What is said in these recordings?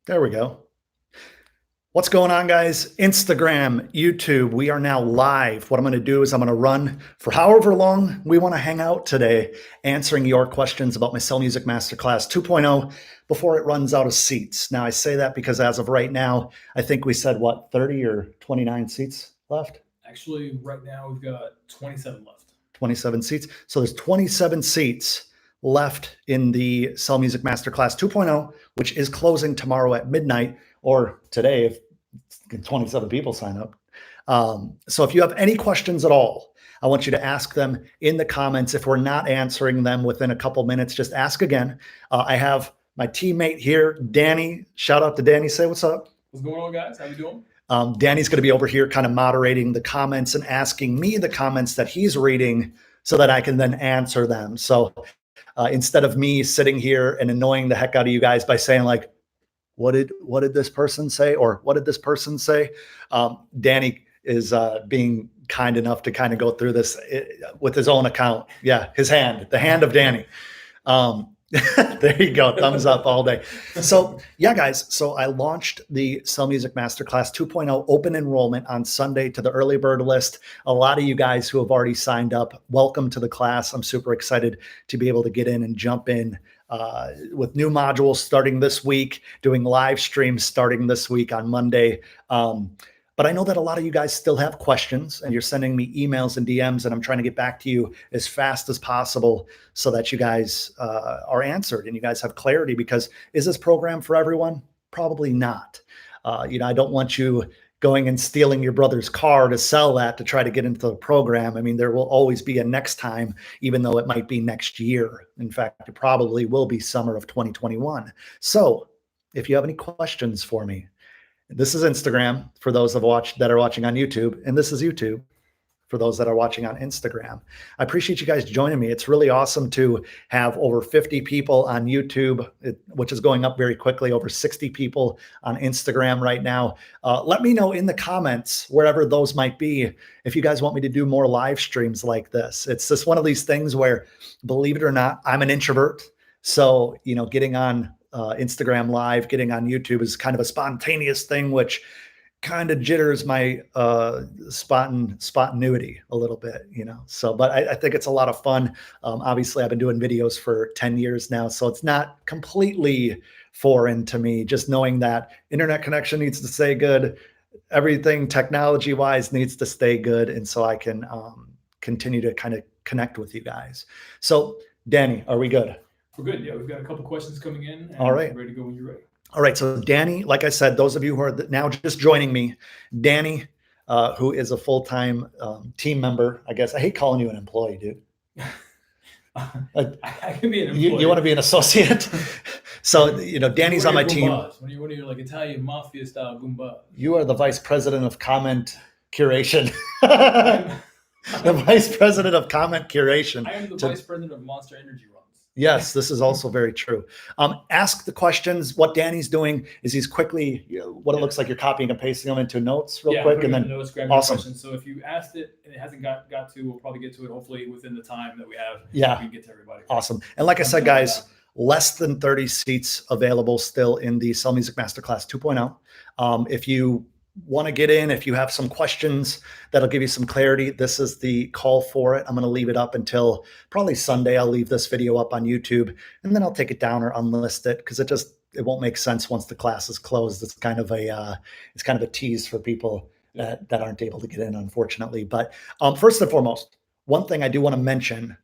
There we go. What's going on, guys? Instagram, YouTube, we are now live. What I'm going to do is I'm going to run for however long we want to hang out today, answering your questions about my Sell Music Masterclass 2.0 before it runs out of seats. Now, I say that because as of right now, I think we said, 30 or 29 seats left? Actually, right now we've got 27 left. 27 seats. So there's 27 seats left in the Sell Music Masterclass 2.0, which is closing tomorrow at midnight, or today if 27 people sign up. So if you have any questions at all, I want you to ask them in the comments. If we're not answering them within a couple minutes, just ask again. I have my teammate here, Danny. Shout out to Danny. Say what's up. What's going on, guys? How you doing? Danny's going to be over here kind of moderating the comments and asking me the comments that he's reading so that I can then answer them. So instead of me sitting here and annoying the heck out of you guys by saying like, what did this person say? Or what did this person say? Danny is being kind enough to kind of go through this with his own account. Yeah, the hand of Danny. There you go. Thumbs up all day. So yeah, guys. So I launched the Sell Music Masterclass 2.0 open enrollment on Sunday to the early bird list. A lot of you guys who have already signed up, welcome to the class. I'm super excited to be able to get in and jump in with new modules starting this week, doing live streams starting this week on Monday. But I know that a lot of you guys still have questions and you're sending me emails and DMs, and I'm trying to get back to you as fast as possible so that you guys are answered and you guys have clarity, because is this program for everyone? Probably not. I don't want you going and stealing your brother's car to sell that to try to get into the program. I mean, there will always be a next time, even though it might be next year. In fact, it probably will be summer of 2021. So if you have any questions for me, this is Instagram for those that are watching on YouTube, and this is YouTube for those that are watching on Instagram. I appreciate you guys joining me. It's really awesome to have over 50 people on YouTube, which is going up very quickly, over 60 people on Instagram right now. Let me know in the comments, wherever those might be, if you guys want me to do more live streams like this. It's just one of these things where, believe it or not, I'm an introvert. So, getting on Instagram Live, getting on YouTube is kind of a spontaneous thing, which kind of jitters my spontaneity a little bit, So, but I think it's a lot of fun. Obviously, I've been doing videos for 10 years now, so it's not completely foreign to me. Just knowing that internet connection needs to stay good, everything technology-wise needs to stay good, and so I can continue to kind of connect with you guys. So, Danny, are we good? We're good. Yeah, we've got a couple questions coming in. And all right. Ready to go when you're ready. All right. So Danny, like I said, those of you who are now just joining me, Danny, who is a full-time team member, I guess. I hate calling you an employee, dude. I can be an employee. You want to be an associate? So, Danny's on my team. When you're like Italian mafia style Goombas. You are the vice president of comment curation. The vice president of comment curation. I am the vice president of Monster Energy runs. Yes, this is also very true. Ask the questions. What Danny's doing is he's quickly, it looks like you're copying and pasting them into notes real quick. And then notes, awesome. Questions. So if you asked it and it hasn't got to, we'll probably get to it hopefully within the time that we have. Yeah. We can get to everybody. Awesome. And like I said, guys, less than 30 seats available still in the Sell Music Masterclass 2.0. If you want to get in, if you have some questions that'll give you some clarity, this is the call for it. I'm going to leave it up until probably Sunday. I'll leave this video up on YouTube, and then I'll take it down or unlist it, because it won't make sense once the class is closed. It's kind of a tease for people that aren't able to get in, unfortunately. But first and foremost, one thing I do want to mention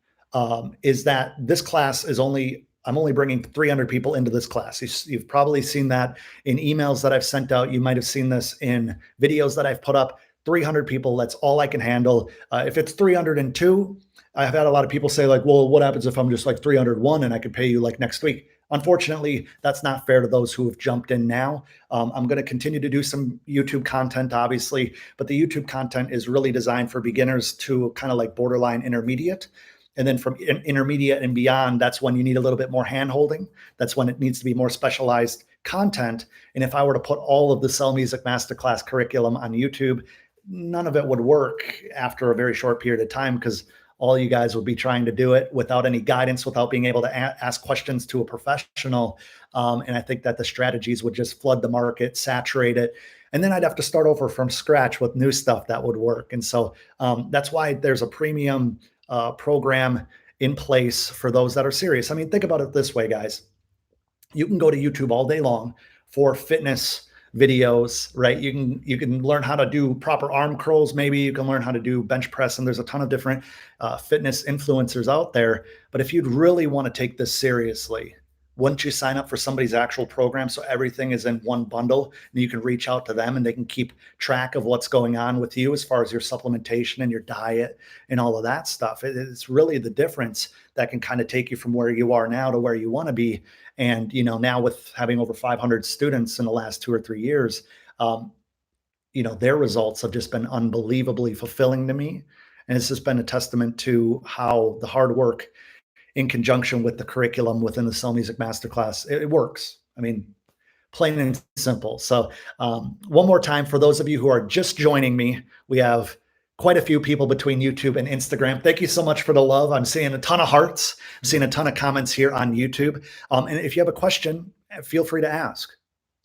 is that this class is I'm only bringing 300 people into this class. You've probably seen that in emails that I've sent out. You might have seen this in videos that I've put up. 300 people, that's all I can handle. If it's 302, I've had a lot of people say like, well, what happens if I'm just like 301 and I could pay you like next week? Unfortunately, that's not fair to those who have jumped in now. I'm going to continue to do some YouTube content, obviously, but the YouTube content is really designed for beginners to kind of like borderline intermediate. And then from intermediate and beyond, that's when you need a little bit more hand-holding. That's when it needs to be more specialized content. And if I were to put all of the Sell Music Masterclass curriculum on YouTube, none of it would work after a very short period of time, because all you guys would be trying to do it without any guidance, without being able to ask questions to a professional. And I think that the strategies would just flood the market, saturate it. And then I'd have to start over from scratch with new stuff that would work. And so that's why there's a premium program in place for those that are serious. I mean, think about it this way, guys. You can go to YouTube all day long for fitness videos, right? You can learn how to do proper arm curls. Maybe you can learn how to do bench press, and there's a ton of different fitness influencers out there. But if you'd really want to take this seriously, wouldn't you sign up for somebody's actual program so everything is in one bundle and you can reach out to them and they can keep track of what's going on with you as far as your supplementation and your diet and all of that stuff? It's really the difference that can kind of take you from where you are now to where you want to be. And now with having over 500 students in the last 2 or 3 years, their results have just been unbelievably fulfilling to me. And it's just been a testament to how the hard work in conjunction with the curriculum within the Cell Music Masterclass, it works. I mean, plain and simple. So one more time, for those of you who are just joining me, we have quite a few people between YouTube and Instagram. Thank you so much for the love. I'm seeing a ton of hearts. I'm seeing a ton of comments here on YouTube. And if you have a question, feel free to ask.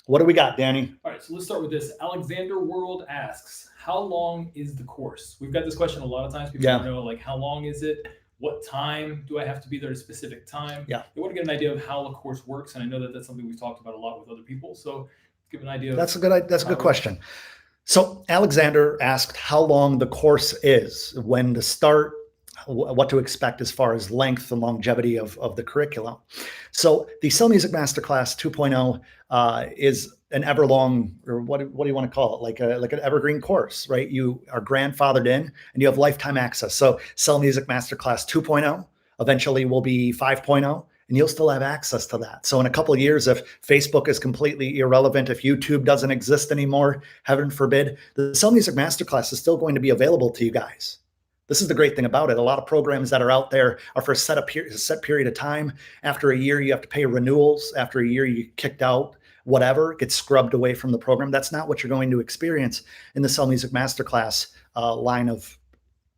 What do we got, Danny? All right, so let's start with this. Alexander World asks, how long is the course? We've got this question a lot of times. People want to know, like, how long is it? What time do I have to be there at a specific time? Yeah. They want to get an idea of how the course works. And I know that that's something we've talked about a lot with other people. So give an idea. That's a good question. So Alexander asked how long the course is, when to start, what to expect as far as length and longevity of the curriculum. So the Cell Music Masterclass 2.0 is an everlong, or what do you want to call it? Like an evergreen course, right? You are grandfathered in and you have lifetime access. So Cell Music Masterclass 2.0 eventually will be 5.0. And you'll still have access to that. So in a couple of years, if Facebook is completely irrelevant, if YouTube doesn't exist anymore, heaven forbid, the Cell Music Masterclass is still going to be available to you guys. This is the great thing about it. A lot of programs that are out there are for a set period of time. After a year, you have to pay renewals. After a year, you get kicked out, whatever, gets scrubbed away from the program. That's not what you're going to experience in the Cell Music Masterclass line of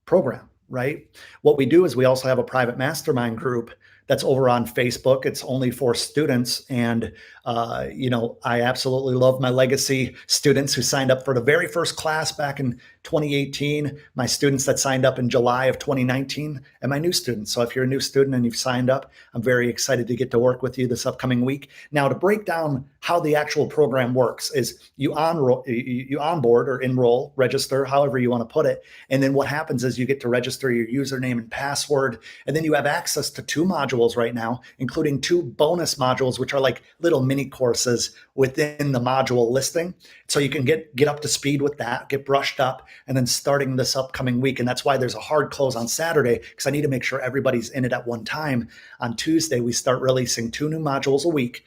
program, right? What we do is we also have a private mastermind group that's over on Facebook. It's only for students. And, I absolutely love my legacy students who signed up for the very first class back in 2018, my students that signed up in July of 2019, and my new students. So if you're a new student and you've signed up, I'm very excited to get to work with you this upcoming week. Now, to break down how the actual program works is you onboard or enroll, register, however you want to put it. And then what happens is you get to register your username and password, and then you have access to 2 modules right now, including 2 bonus modules, which are like little mini courses within the module listing. So you can get up to speed with that, get brushed up, and then starting this upcoming week. And that's why there's a hard close on Saturday, because I need to make sure everybody's in it at one time. On Tuesday, we start releasing 2 new modules a week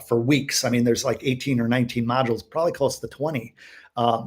for weeks. I mean, there's like 18 or 19 modules, probably close to 20.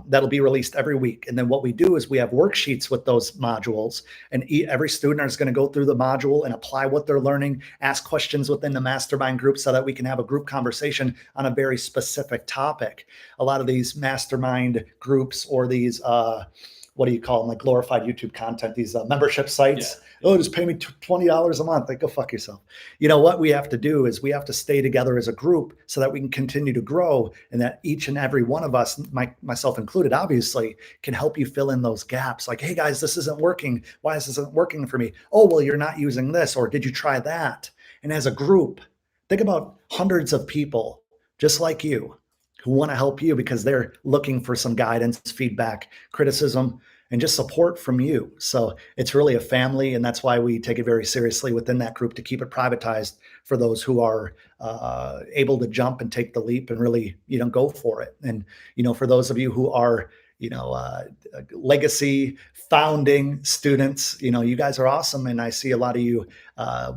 That'll be released every week. And then what we do is we have worksheets with those modules, and every student is going to go through the module and apply what they're learning, ask questions within the mastermind group so that we can have a group conversation on a very specific topic. A lot of these mastermind groups or these, what do you call them, like glorified YouTube content, these membership sites. Yeah. Oh, just pay me $20 a month. Like, go fuck yourself. What we have to do is we have to stay together as a group so that we can continue to grow, and that each and every one of us, myself included, obviously, can help you fill in those gaps. Like, hey guys, this isn't working. Why is this not working for me? Oh, well, you're not using this, or did you try that? And as a group, think about hundreds of people just like you who want to help you because they're looking for some guidance, feedback, criticism, and just support from you. So it's really a family, and that's why we take it very seriously within that group to keep it privatized for those who are able to jump and take the leap and really, go for it. And, for those of you who are, legacy founding students, you guys are awesome. And I see a lot of you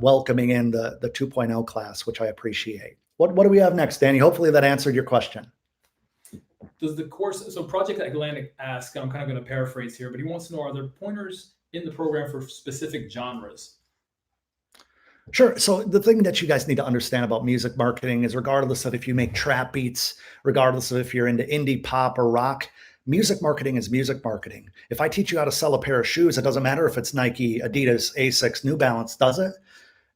welcoming in the 2.0 class, which I appreciate. What do we have next, Danny? Hopefully that answered your question. Does the course, so Project Atlantic asks, I'm kind of going to paraphrase here, but he wants to know, are there pointers in the program for specific genres? Sure. So the thing that you guys need to understand about music marketing is regardless of if you make trap beats, regardless of if you're into indie pop or rock, Music marketing is music marketing. If I teach you how to sell a pair of shoes, it doesn't matter if it's Nike, Adidas, Asics, New Balance, does it?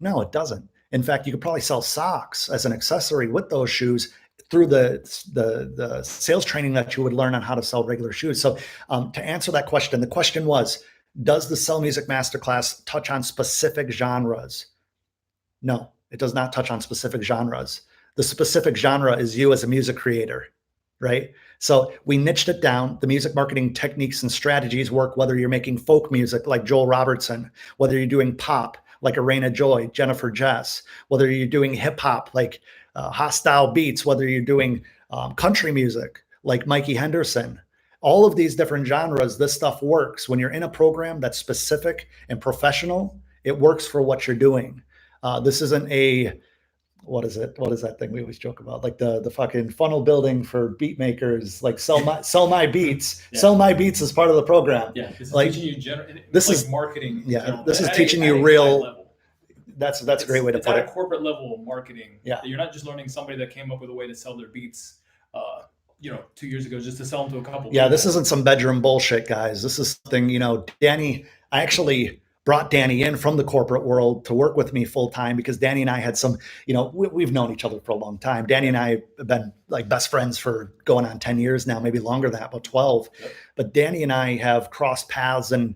No, it doesn't. In fact, you could probably sell socks as an accessory with those shoes through the sales training that you would learn on how to sell regular shoes. So to answer that question, the question was, does the Sell Music Masterclass touch on specific genres? No, it does not touch on specific genres. The specific genre is you as a music creator, right? So we niched it down. The music marketing techniques and strategies work whether you're making folk music like Joel Robertson, whether you're doing pop like Arena Joy, Jennifer Jess, whether you're doing hip hop like Hostile Beats, whether you're doing country music like Mikey Henderson. All of these different genres, this stuff works. When you're in a program that's specific and professional, it works for what you're doing. This isn't a, what is it? What is that thing we always joke about? Like the fucking funnel building for beat makers, like sell my beats. Yeah. Sell my beats as part of the program. Yeah, this is like, teaching you this like is marketing. Yeah, this is teaching you real. Level. That's a great way to put it. It's at a corporate level of marketing. Yeah, you're not just learning somebody that came up with a way to sell their beats. 2 years ago, just to sell them to a couple. Yeah, people. This isn't some bedroom bullshit, guys. This is something, Danny, I actually brought Danny in from the corporate world to work with me full time because Danny and I had some, we've known each other for a long time. Danny and I have been like best friends for going on 10 years now, maybe longer than that, about 12. Yep. But Danny and I have crossed paths and,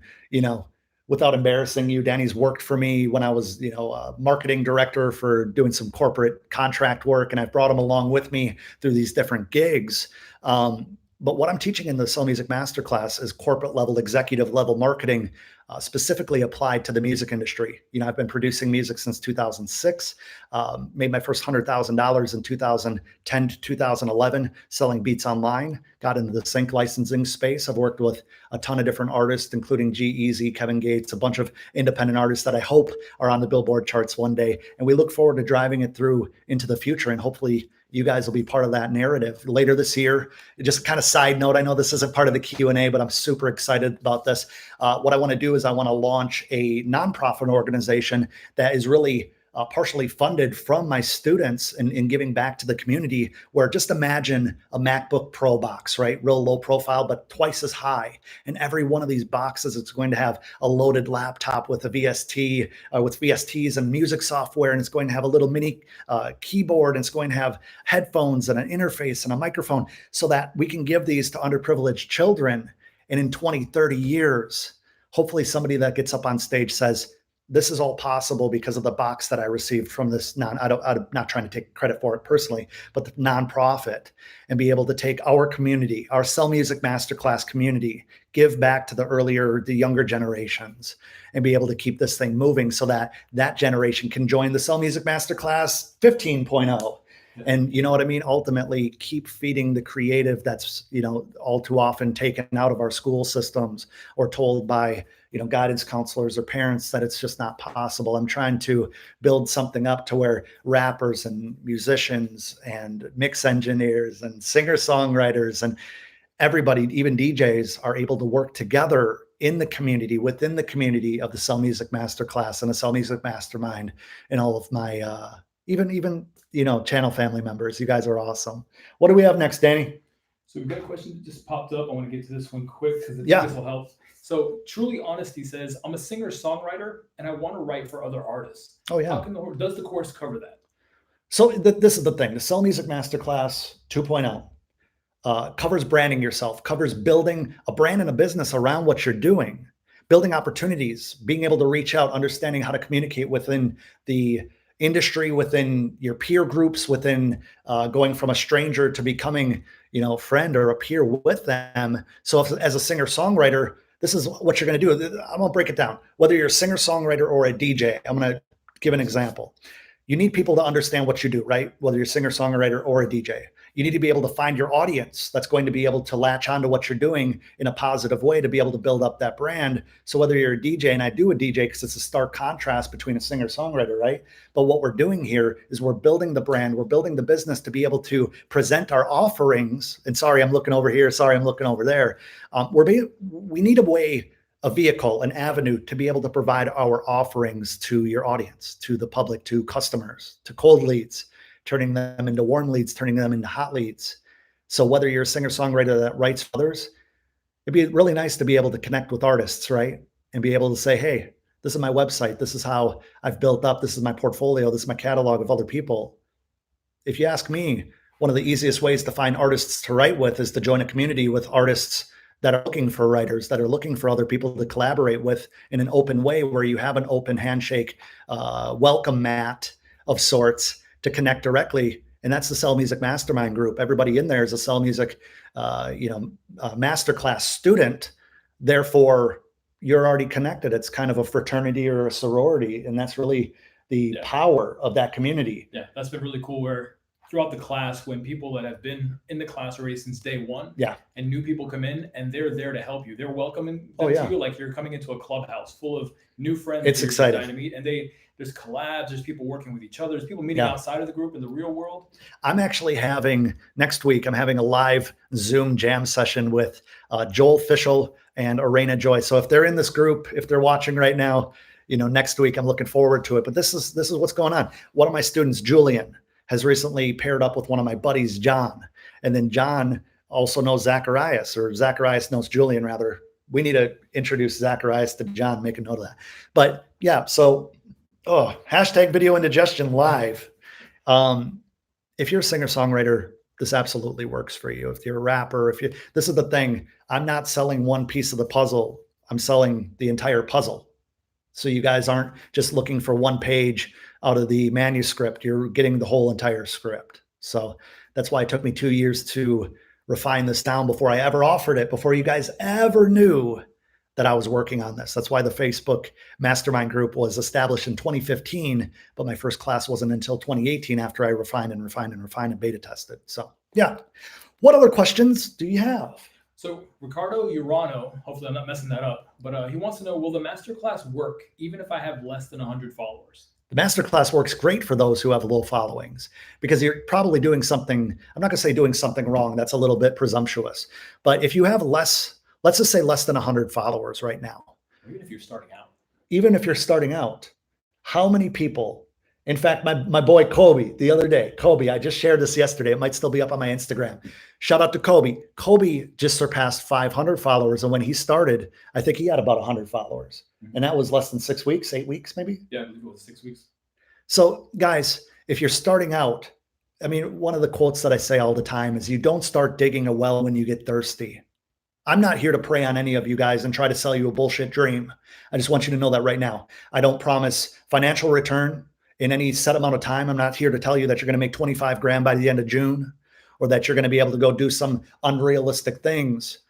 without embarrassing you, Danny's worked for me when I was, a marketing director for doing some corporate contract work. And I've brought him along with me through these different gigs. But what I'm teaching in the Sell Music Masterclass is corporate level, executive level marketing, specifically applied to the music industry. I've been producing music since 2006, made my first $100,000 in 2010 to 2011, selling beats online, got into the sync licensing space. I've worked with a ton of different artists, including G-Eazy, Kevin Gates, a bunch of independent artists that I hope are on the Billboard charts one day. And we look forward to driving it through into the future. And hopefully you guys will be part of that narrative later this year. Just kind of side note, I know this isn't part of the Q&A, but I'm super excited about this. What I want to do is I want to launch a nonprofit organization that is really partially funded from my students and giving back to the community, where just imagine a MacBook Pro box, right? Real low profile, but twice as high. And every one of these boxes, it's going to have a loaded laptop with a VST, with VSTs and music software. And it's going to have a little mini keyboard. And it's going to have headphones and an interface and a microphone so that we can give these to underprivileged children. And in 20, 30 years, hopefully somebody that gets up on stage says, this is all possible because of the box that I received from this I'm not trying to take credit for it personally, but the nonprofit, and be able to take our community, our Sell Music Masterclass community, give back to the younger generations, and be able to keep this thing moving so that that generation can join the Sell Music Masterclass 15.0. And you know what I mean? Ultimately, keep feeding the creative that's, all too often taken out of our school systems or told by, guidance counselors or parents that it's just not possible. I'm trying to build something up to where rappers and musicians and mix engineers and singer-songwriters and everybody, even DJs, are able to work together in the community, within the community of the Sell Music Masterclass and the Sell Music Mastermind, and all of my, even channel family members. You guys are awesome. What do we have next, Danny? So we've got a question that just popped up. I want to get to this one quick because this will help. So Truly Honesty says, I'm a singer-songwriter and I want to write for other artists. Oh, yeah. Does the course cover that? So this is the thing. The Sell Music Masterclass 2.0 covers branding yourself, covers building a brand and a business around what you're doing, building opportunities, being able to reach out, understanding how to communicate within the industry, within your peer groups, within going from a stranger to becoming, friend or a peer with them. So as a singer-songwriter, this is what you're going to do. I'm going to break it down. Whether you're a singer-songwriter or a DJ, I'm going to give an example. You need people to understand what you do, right? Whether you're a singer-songwriter or a DJ. You need to be able to find your audience that's going to be able to latch onto what you're doing in a positive way to be able to build up that brand. So whether you're a DJ, and I do a DJ because it's a stark contrast between a singer-songwriter, right? But what we're doing here is we're building the brand, we're building the business to be able to present our offerings. And sorry, I'm looking over here. Sorry, I'm looking over there. We need a vehicle, an avenue to be able to provide our offerings to your audience, to the public, to customers, to cold leads, turning them into warm leads, turning them into hot leads. So whether you're a singer-songwriter that writes for others, It'd be really nice to be able to connect with artists, right? And be able to say, hey, this is my website. This is how I've built up. This is my portfolio. This is my catalog of other people. If you ask me, one of the easiest ways to find artists to write with is to join a community with artists that are looking for writers, that are looking for other people to collaborate with in an open way, where you have an open handshake, welcome mat of sorts to connect directly. And that's the Sell Music Mastermind group. Everybody in there is a Sell Music, Masterclass student. Therefore, you're already connected. It's kind of a fraternity or a sorority, and that's really the power of that community. Yeah, that's been really cool, where throughout the class, when people that have been in the class already since day one, and new people come in and they're there to help you, they're welcoming them to you like you're coming into a clubhouse full of new friends. It's exciting to meet, and there's collabs, there's people working with each other, there's people meeting outside of the group in the real world. I'm actually having next week, I'm having a live Zoom jam session with Joel Fischel and Arena Joy. So if they're in this group, if they're watching right now, next week, I'm looking forward to it. But this is what's going on. One of my students, Julian, has recently paired up with one of my buddies, John. And then John also knows Zacharias, or Zacharias knows Julian, rather. We need to introduce Zacharias to John, make a note of that. But yeah, so hashtag video indigestion live. If you're a singer-songwriter, this absolutely works for you. If you're a rapper, this is the thing. I'm not selling one piece of the puzzle. I'm selling the entire puzzle. So you guys aren't just looking for one page out of the manuscript. You're getting the whole entire script. So that's why it took me 2 years to refine this down before I ever offered it, before you guys ever knew that I was working on this. That's why the Facebook Mastermind group was established in 2015, but my first class wasn't until 2018, after I refined and beta tested. So yeah. What other questions do you have? So Ricardo Urano, hopefully I'm not messing that up, but he wants to know, will the masterclass work even if I have less than 100 followers? The masterclass works great for those who have low followings, because you're probably doing something, I'm not going to say doing something wrong. That's a little bit presumptuous. But if you have let's just say less than 100 followers right now. Even if you're starting out. How many people? In fact, my boy Kobe the other day, I just shared this yesterday. It might still be up on my Instagram. Shout out to Kobe. Kobe just surpassed 500 followers. And when he started, I think he had about 100 followers. And that was less than 6 weeks, 8 weeks, maybe? Yeah, it was 6 weeks. So guys, if you're starting out, I mean, one of the quotes that I say all the time is, you don't start digging a well when you get thirsty. I'm not here to prey on any of you guys and try to sell you a bullshit dream. I just want you to know that right now. I don't promise financial return in any set amount of time. I'm not here to tell you that you're going to make 25 grand by the end of June, or that you're going to be able to go do some unrealistic things.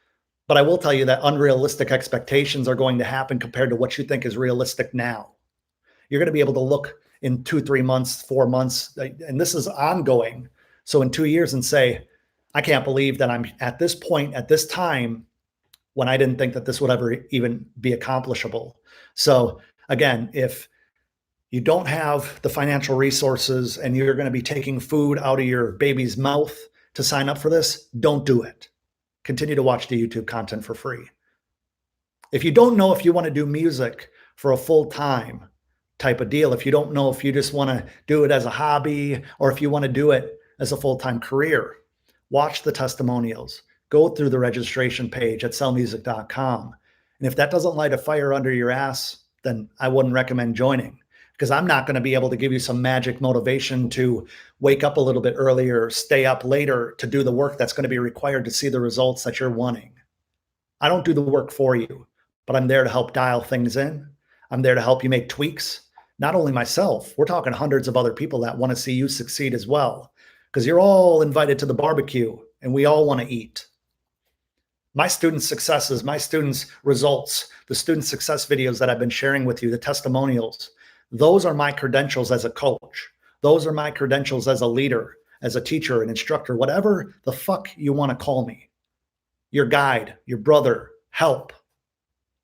But I will tell you that unrealistic expectations are going to happen compared to what you think is realistic now. You're going to be able to look in 2, 3 months, 4 months, and this is ongoing. So in 2 years, and say, I can't believe that I'm at this point, at this time, when I didn't think that this would ever even be accomplishable. So again, if you don't have the financial resources and you're going to be taking food out of your baby's mouth to sign up for this, don't do it. Continue to watch the YouTube content for free. If you don't know if you want to do music for a full-time type of deal, if you don't know if you just want to do it as a hobby, or if you want to do it as a full-time career, watch the testimonials. Go through the registration page at sellmusic.com. And if that doesn't light a fire under your ass, then I wouldn't recommend joining, because I'm not going to be able to give you some magic motivation to wake up a little bit earlier, stay up later to do the work that's going to be required to see the results that you're wanting. I don't do the work for you, but I'm there to help dial things in. I'm there to help you make tweaks. Not only myself, we're talking hundreds of other people that want to see you succeed as well, because you're all invited to the barbecue and we all want to eat. My students' successes, my students' results, the student success videos that I've been sharing with you, the testimonials, those are my credentials as a coach. Those are my credentials as a leader, as a teacher, an instructor, whatever the fuck you want to call me. Your guide, your brother, help.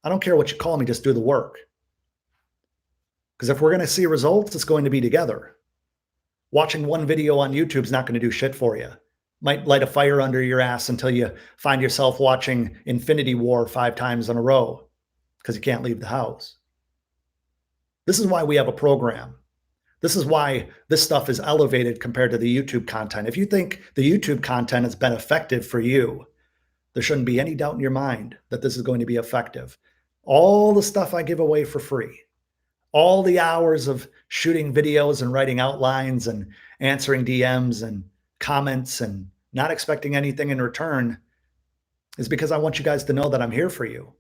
I don't care what you call me, just do the work. Because if we're going to see results, it's going to be together. Watching one video on YouTube is not going to do shit for you. Might light a fire under your ass until you find yourself watching Infinity War 5 times in a row because you can't leave the house. This is why we have a program. This is why this stuff is elevated compared to the YouTube content. If you think the YouTube content has been effective for you, There shouldn't be any doubt in your mind that this is going to be effective. All the stuff I give away for free, all the hours of shooting videos and writing outlines and answering DMs and comments and not expecting anything in return is because I want you guys to know that I'm here for you,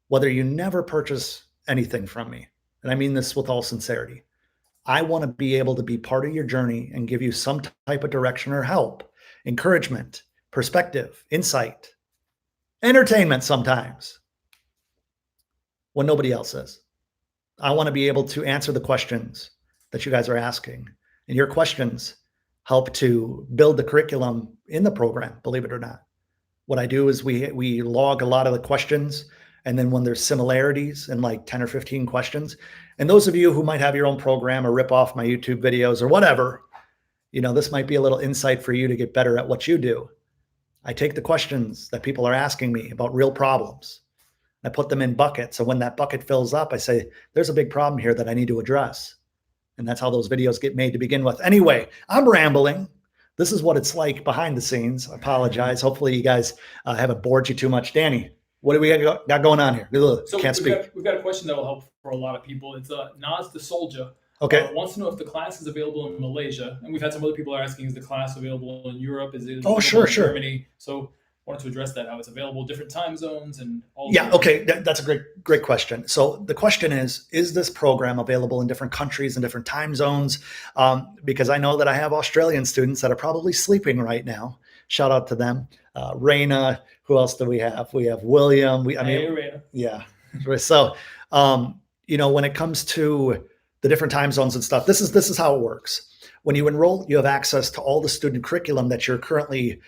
whether you never purchase anything from me. And I mean this with all sincerity. I want to be able to be part of your journey and give you some type of direction or help, encouragement, perspective, insight, entertainment sometimes when nobody else is. I want to be able to answer the questions that you guys are asking. And your questions help to build the curriculum in the program, believe it or not. What I do is we log a lot of the questions, and then when there's similarities in like 10 or 15 questions, and those of you who might have your own program or rip off my YouTube videos or whatever, this might be a little insight for you to get better at what you do. I take the questions that people are asking me about real problems. I put them in buckets. So when that bucket fills up, I say, there's a big problem here that I need to address. And that's how those videos get made to begin with. Anyway, I'm rambling. This is what it's like behind the scenes. I apologize. Hopefully you guys haven't bored you too much. Danny, what do we got going on here? So Can't speak. We've got a question that will help for a lot of people. It's Nas the Soldier. Okay. Wants to know if the class is available in Malaysia. And we've had some other people asking, is the class available in Europe? Is it available sure. in Germany? So wanted to address that, how it's available, different time zones and all. Yeah, okay, that's a great question. So the question is this program available in different countries and different time zones? Because I know that I have Australian students that are probably sleeping right now. Shout out to them. Raina, who else do we have? We have William. Hey, Raina. Yeah. So, when it comes to the different time zones and stuff, this is how it works. When you enroll, you have access to all the student curriculum that you're currently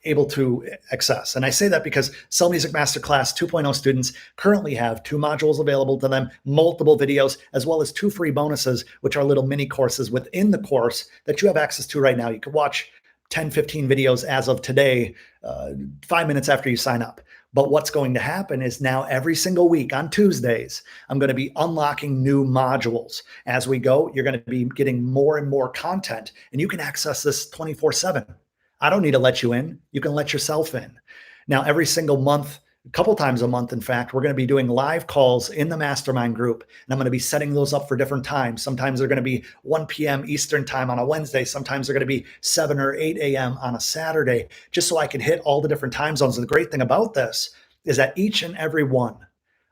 able to access. And I say that because Cell Music Masterclass 2.0 students currently have 2 modules available to them, multiple videos, as well as 2 free bonuses, which are little mini courses within the course that you have access to right now. You can watch 10, 15 videos as of today, 5 minutes after you sign up. But what's going to happen is now every single week on Tuesdays, I'm going to be unlocking new modules. As we go, you're going to be getting more and more content, and you can access this 24/7. I don't need to let you in. You can let yourself in. Now, every single month, a couple times a month, in fact, we're going to be doing live calls in the mastermind group, and I'm going to be setting those up for different times. Sometimes they're going to be 1 p.m. Eastern time on a Wednesday. Sometimes they're going to be 7 or 8 a.m. on a Saturday, just so I can hit all the different time zones. And the great thing about this is that each and every one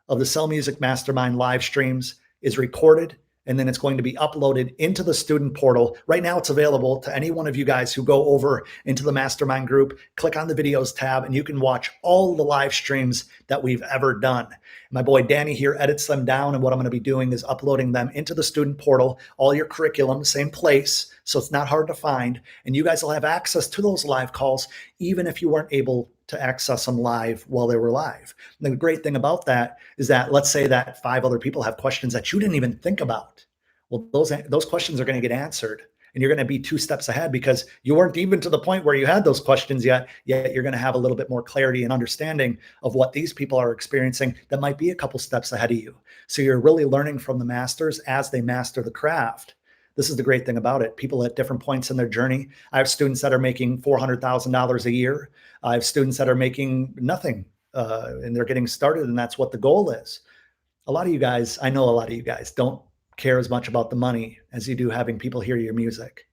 of the Cell Music Mastermind live streams is recorded, and then it's going to be uploaded into the student portal. Right now, it's available to any one of you guys who go over into the mastermind group, click on the videos tab, and you can watch all the live streams that we've ever done. My boy Danny here edits them down, and what I'm going to be doing is uploading them into the student portal, all your curriculum, same place, so it's not hard to find, and you guys will have access to those live calls, even if you weren't able to access them live while they were live. And the great thing about that is that, let's say that 5 other people have questions that you didn't even think about. Well, those questions are going to get answered, and you're going to be 2 steps ahead because you weren't even to the point where you had those questions yet you're going to have a little bit more clarity and understanding of what these people are experiencing that might be a couple steps ahead of you. So you're really learning from the masters as they master the craft. This is the great thing about it. People at different points in their journey. I have students that are making $400,000 a year. I have students that are making nothing, and they're getting started, and that's what the goal is. A lot of you guys, I know a lot of you guys don't care as much about the money as you do having people hear your music.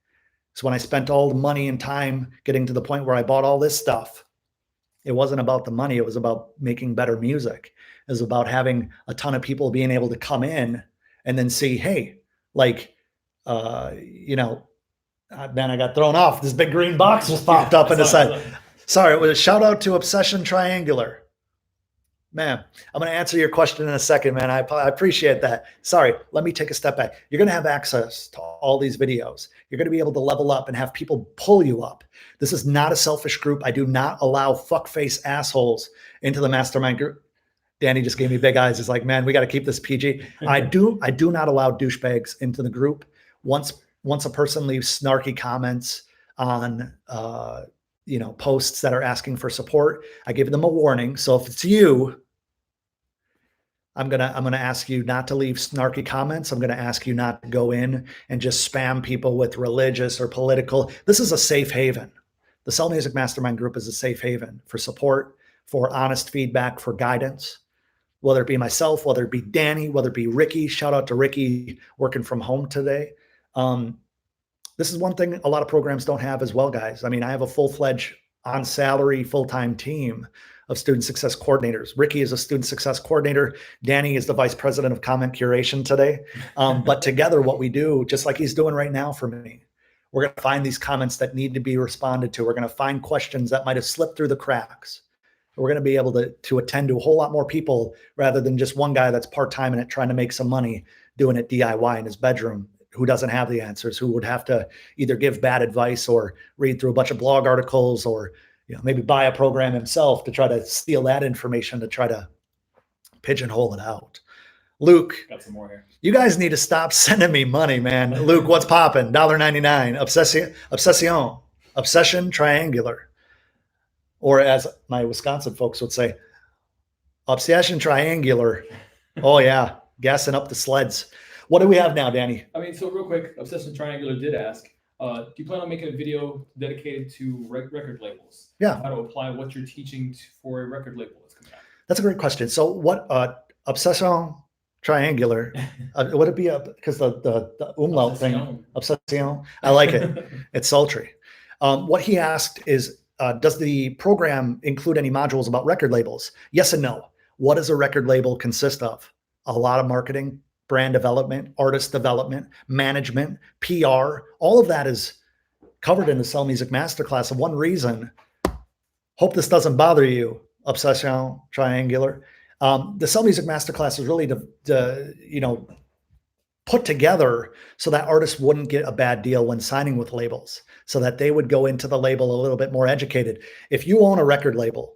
So when I spent all the money and time getting to the point where I bought all this stuff, it wasn't about the money. It was about making better music. It was about having a ton of people being able to come in and then see, hey, like, man, I got thrown off. This big green box just popped up in the side. Sorry, it was a shout out to Obsession Triangular. Man, I'm going to answer your question in a second, man. I appreciate that. Sorry, let me take a step back. You're going to have access to all these videos. You're going to be able to level up and have people pull you up. This is not a selfish group. I do not allow fuckface assholes into the mastermind group. Danny just gave me big eyes. He's like, man, we got to keep this PG. I do not allow douchebags into the group. Once a person leaves snarky comments on posts that are asking for support, I give them a warning. So if it's you, I'm gonna ask you not to leave snarky comments. I'm gonna ask you not to go in and just spam people with religious or political. This is a safe haven. The Sell Music Mastermind group is a safe haven for support, for honest feedback, for guidance, whether it be myself, whether it be Danny, whether it be Ricky. Shout out to Ricky working from home today. This is one thing a lot of programs don't have as well, guys. I mean, I have a full-fledged on salary full-time team of student success coordinators. Ricky is a student success coordinator. Danny is the vice president of comment curation today. But together, what we do, just like he's doing right now for me, we're going to find these comments that need to be responded to. We're going to find questions that might have slipped through the cracks. We're going to be able to attend to a whole lot more people rather than just one guy that's part-time in it trying to make some money doing it DIY in his bedroom, who doesn't have the answers, who would have to either give bad advice or read through a bunch of blog articles or maybe buy a program himself to try to steal that information to try to pigeonhole it out. Luke, got some more here. You guys need to stop sending me money, man. Luke, what's popping? $1.99. Obsession triangular. Or as my Wisconsin folks would say, obsession triangular. Oh, yeah. Gassing up the sleds. What do we have now, Danny? I mean, so real quick, Obsession Triangular did ask, do you plan on making a video dedicated to record labels? Yeah. How to apply what you're teaching for a record label that's coming out? That's a great question. So what obsession triangular, would it be because the umlaut thing, obsession, I like it. It's sultry. What he asked is, does the program include any modules about record labels? Yes and no. What does a record label consist of? A lot of marketing, brand development, artist development, management, PR. All of that is covered in the Sell Music Masterclass. And one reason, hope this doesn't bother you, obsession triangular. The Sell Music Masterclass is really to put together so that artists wouldn't get a bad deal when signing with labels, so that they would go into the label a little bit more educated. If you own a record label,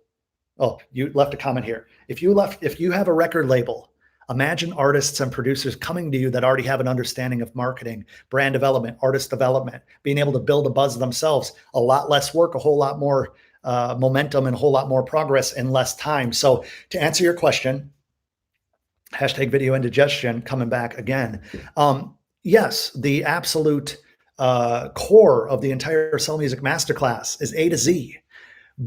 oh, you left a comment here. If you have a record label, imagine artists and producers coming to you that already have an understanding of marketing, brand development, artist development, being able to build a buzz themselves, a lot less work, a whole lot more momentum, and a whole lot more progress in less time. So to answer your question, hashtag video indigestion coming back again. Yes, the absolute core of the entire Sell Music Masterclass is A to Z.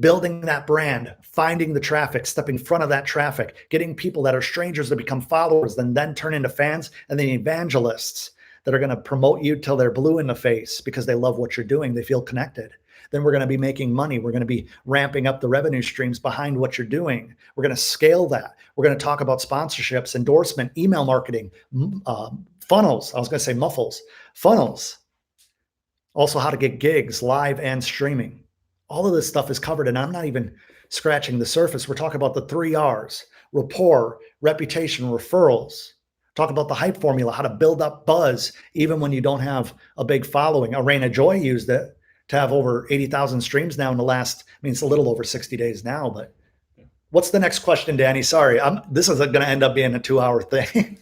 Building that brand, finding the traffic, stepping in front of that traffic, getting people that are strangers to become followers, then turn into fans, and then evangelists that are going to promote you till they're blue in the face because they love what you're doing. They feel connected. Then we're going to be making money. We're going to be ramping up the revenue streams behind what you're doing. We're going to scale that. We're going to talk about sponsorships, endorsement, email marketing, funnels. I was going to say muffles, funnels. Also how to get gigs live and streaming. All of this stuff is covered, and I'm not even scratching the surface. We're talking about the 3 R's: rapport, reputation, referrals. Talk about the hype formula, how to build up buzz even when you don't have a big following. Arena Joy used it to have over 80,000 streams now in the last, it's a little over 60 days now, but what's the next question, Danny? Sorry, this is going to end up being a 2-hour thing.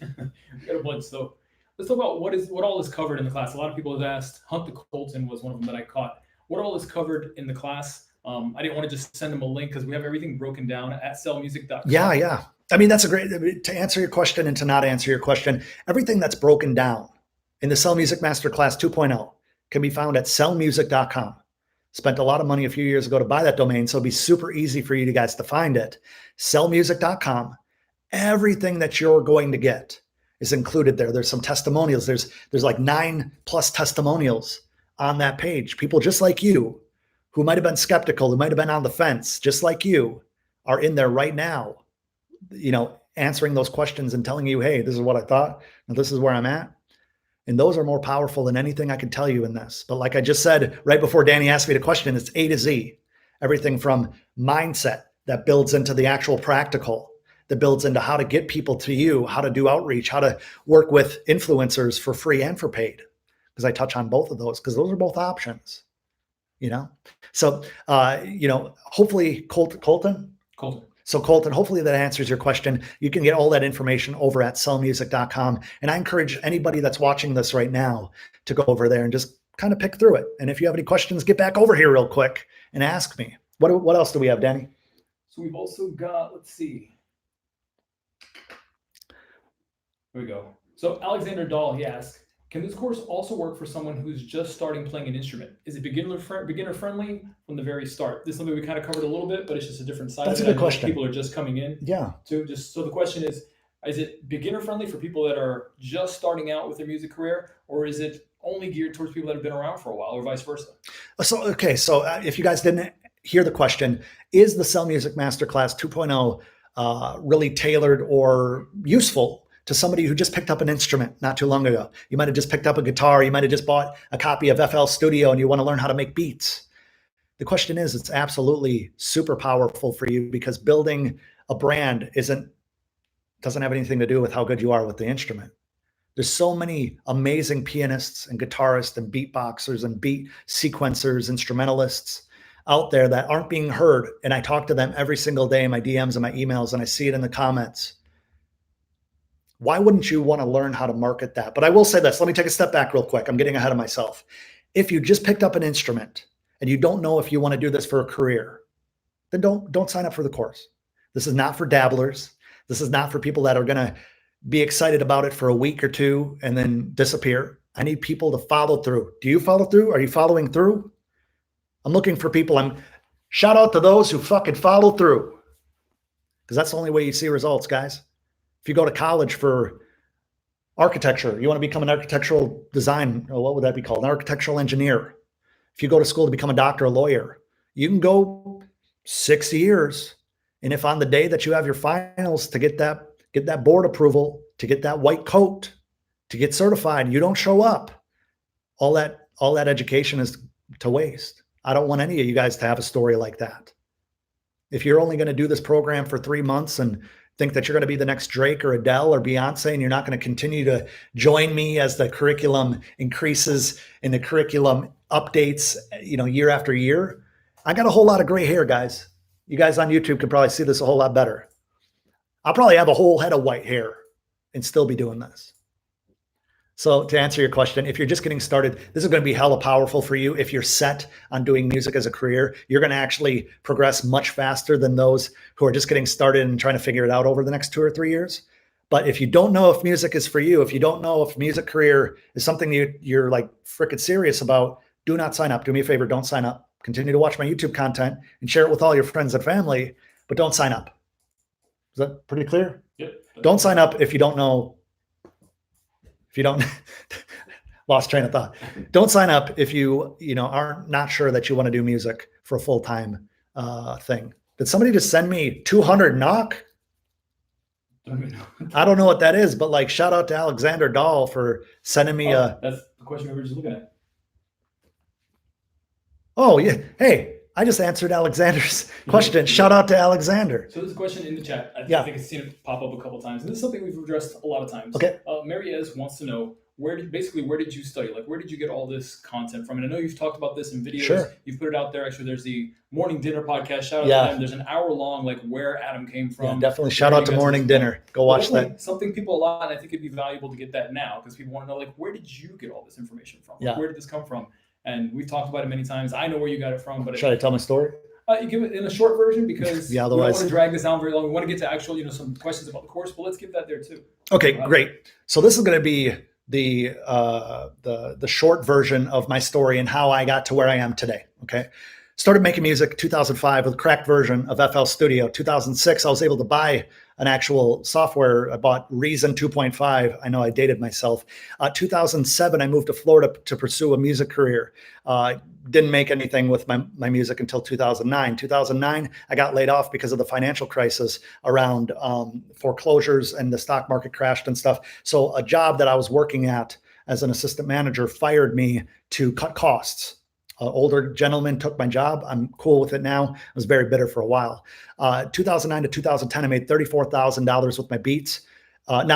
We got a bunch, so let's talk about what all is covered in the class. A lot of people have asked. Hunt the Colton was one of them that I caught. What all is covered in the class? I didn't want to just send them a link because we have everything broken down at sellmusic.com. Yeah. I mean, that's to answer your question and to not answer your question, everything that's broken down in the Sell Music Masterclass 2.0 can be found at sellmusic.com. Spent a lot of money a few years ago to buy that domain, so it'll be super easy for you guys to find it. Sellmusic.com. Everything that you're going to get is included there. There's some testimonials. There's like 9+ testimonials on that page. People just like you who might have been skeptical, who might have been on the fence, just like you, are in there right now, answering those questions and telling you, hey, this is what I thought, and this is where I'm at. And those are more powerful than anything I can tell you in this. But like I just said, right before Danny asked me the question, it's A to Z. Everything from mindset that builds into the actual practical, that builds into how to get people to you, how to do outreach, how to work with influencers for free and for paid. Because I touch on both of those, because those are both options, So, hopefully, Colton. So Colton, hopefully that answers your question. You can get all that information over at sellmusic.com. And I encourage anybody that's watching this right now to go over there and just kind of pick through it. And if you have any questions, get back over here real quick and ask me. What else do we have, Danny? So we've also got, let's see. Here we go. So Alexander Dahl, he asked, Can this course also work for someone who's just starting playing an instrument? Is it beginner friendly from the very start? This is something we kind of covered a little bit, but it's just a different side That's of a it. good question. People are just coming in. Yeah. So the question is it beginner friendly for people that are just starting out with their music career, or is it only geared towards people that have been around for a while, or vice versa? So if you guys didn't hear the question, is the Sell Music Masterclass 2.0 really tailored or useful to somebody who just picked up an instrument not too long ago? You might have just picked up a guitar. You might have just bought a copy of FL Studio and you want to learn how to make beats. The question is, it's absolutely super powerful for you, because building a brand doesn't have anything to do with how good you are with the instrument. There's so many amazing pianists and guitarists and beatboxers and beat sequencers, instrumentalists out there that aren't being heard. And I talk to them every single day in my DMs and my emails, and I see it in the comments. Why wouldn't you want to learn how to market that? But I will say this, let me take a step back real quick. I'm getting ahead of myself. If you just picked up an instrument and you don't know if you want to do this for a career, then don't sign up for the course. This is not for dabblers. This is not for people that are going to be excited about it for a week or two and then disappear. I need people to follow through. Do you follow through? Are you following through? I'm looking for people. Shout out to those who fucking follow through, because that's the only way you see results, guys. If you go to college for architecture, you want to become an architectural design, or what would that be called? An architectural engineer. If you go to school to become a doctor, a lawyer, you can go 6 years. And if on the day that you have your finals to get that board approval, to get that white coat, to get certified, you don't show up, all that education is to waste. I don't want any of you guys to have a story like that. If you're only going to do this program for 3 months and think that you're going to be the next Drake or Adele or Beyonce, and you're not going to continue to join me as the curriculum increases and the curriculum updates, year after year, I got a whole lot of gray hair, guys. You guys on YouTube can probably see this a whole lot better. I'll probably have a whole head of white hair and still be doing this. So to answer your question, if you're just getting started, this is going to be hella powerful for you. If you're set on doing music as a career, you're going to actually progress much faster than those who are just getting started and trying to figure it out over the next 2 or 3 years. But if you don't know if music is for you, if you don't know if music career is something you're like freaking serious about, do not sign up. Do me a favor, don't sign up. Continue to watch my YouTube content and share it with all your friends and family, but don't sign up. Is that pretty clear? Yep. Don't sign up if you don't know. If you don't lost train of thought. Don't sign up if you aren't not sure that you want to do music for a full-time thing. Did somebody just send me 200 knock? I don't know what that is, but shout out to Alexander Dahl for sending me that's the question we were just looking at. Oh yeah. Hey, I just answered Alexander's question. Shout out to Alexander. So there's a question in the chat. I think I've seen it pop up a couple of times. And this is something we've addressed a lot of times. Okay. Mary Ez wants to know, where did you study? Where did you get all this content from? And I know you've talked about this in videos. Sure. You've put it out there. Actually, there's the Morning Dinner podcast. Shout out to them. There's an hour-long, where Adam came from. Yeah, definitely. Shout out to Morning Dinner. Go watch that. Something people a lot, and I think it'd be valuable to get that now, because people want to know, where did you get all this information from? Yeah. Where did this come from? And we've talked about it many times. I know where you got it from. But should I tell my story? You give it in a short version, because otherwise we don't want to drag this down very long. We want to get to actual, some questions about the course, but let's give that there too. Okay, great. So this is going to be the short version of my story and how I got to where I am today. Okay. Started making music 2005 with a cracked version of FL Studio. 2006, I was able to buy an actual software. I bought Reason 2.5. I know I dated myself. 2007, I moved to Florida to pursue a music career. Didn't make anything with my music until 2009. 2009, I got laid off because of the financial crisis around foreclosures, and the stock market crashed and stuff. So a job that I was working at as an assistant manager fired me to cut costs. Older gentleman took my job. I'm cool with it now. I was very bitter for a while. 2009 to 2010, I made $34,000 with my beats. Let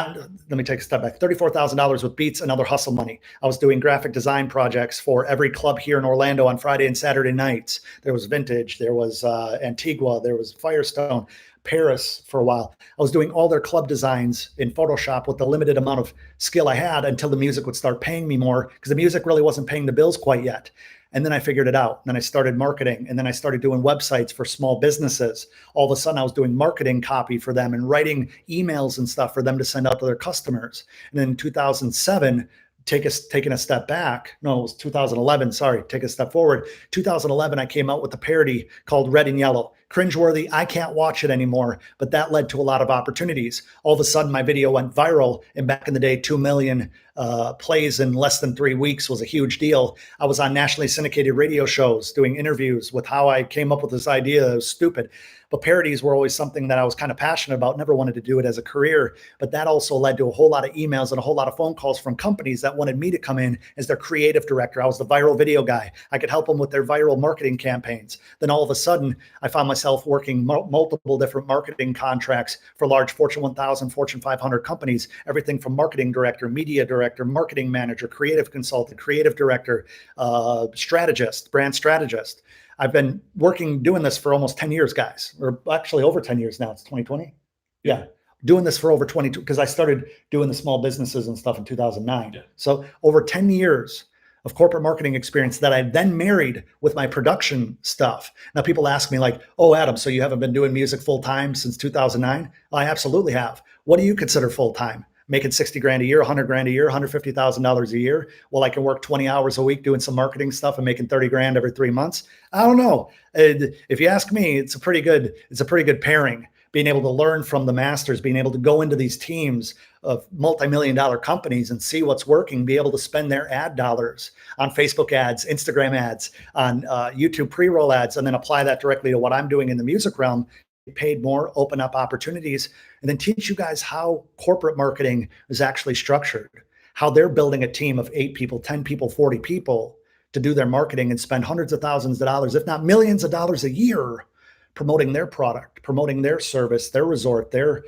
me take a step back. $34,000 with beats and other hustle money. I was doing graphic design projects for every club here in Orlando on Friday and Saturday nights. There was Vintage, there was Antigua, there was Firestone, Paris for a while. I was doing all their club designs in Photoshop with the limited amount of skill I had until the music would start paying me more, because the music really wasn't paying the bills quite yet. And then I figured it out. And then I started marketing. And then I started doing websites for small businesses. All of a sudden, I was doing marketing copy for them and writing emails and stuff for them to send out to their customers. And then in 2007, taking a step back. No, it was 2011. Sorry, take a step forward. 2011, I came out with a parody called Red and Yellow. Cringeworthy. I can't watch it anymore, but that led to a lot of opportunities. All of a sudden, my video went viral, and back in the day, 2 million plays in less than 3 weeks was a huge deal. I was on nationally syndicated radio shows doing interviews with how I came up with this idea. It was stupid. But parodies were always something that I was kind of passionate about, never wanted to do it as a career. But that also led to a whole lot of emails and a whole lot of phone calls from companies that wanted me to come in as their creative director. I was the viral video guy. I could help them with their viral marketing campaigns. Then all of a sudden, I found myself working multiple different marketing contracts for large Fortune 1000, Fortune 500 companies, everything from marketing director, media director, marketing manager, creative consultant, creative director, strategist, brand strategist. I've been doing this for almost 10 years, guys, or actually over 10 years now. It's 2020. Yeah. Doing this for over 22, because I started doing the small businesses and stuff in 2009. Yeah. So over 10 years of corporate marketing experience that I then married with my production stuff. Now people ask me like, oh, Adam, so you haven't been doing music full time since 2009? I absolutely have. What do you consider full time? Making 60 grand a year, 100 grand a year, $150,000 a year. Well, I can work 20 hours a week doing some marketing stuff and making 30 grand every 3 months. I don't know. If you ask me, it's a pretty good pairing. Being able to learn from the masters, being able to go into these teams of multi-million-dollar companies and see what's working, be able to spend their ad dollars on Facebook ads, Instagram ads, on YouTube pre-roll ads, and then apply that directly to what I'm doing in the music realm. Paid more, open up opportunities, and then teach you guys how corporate marketing is actually structured, how they're building a team of 8 people, 10 people, 40 people to do their marketing and spend hundreds of thousands of dollars, if not millions of dollars a year, promoting their product, promoting their service, their resort, their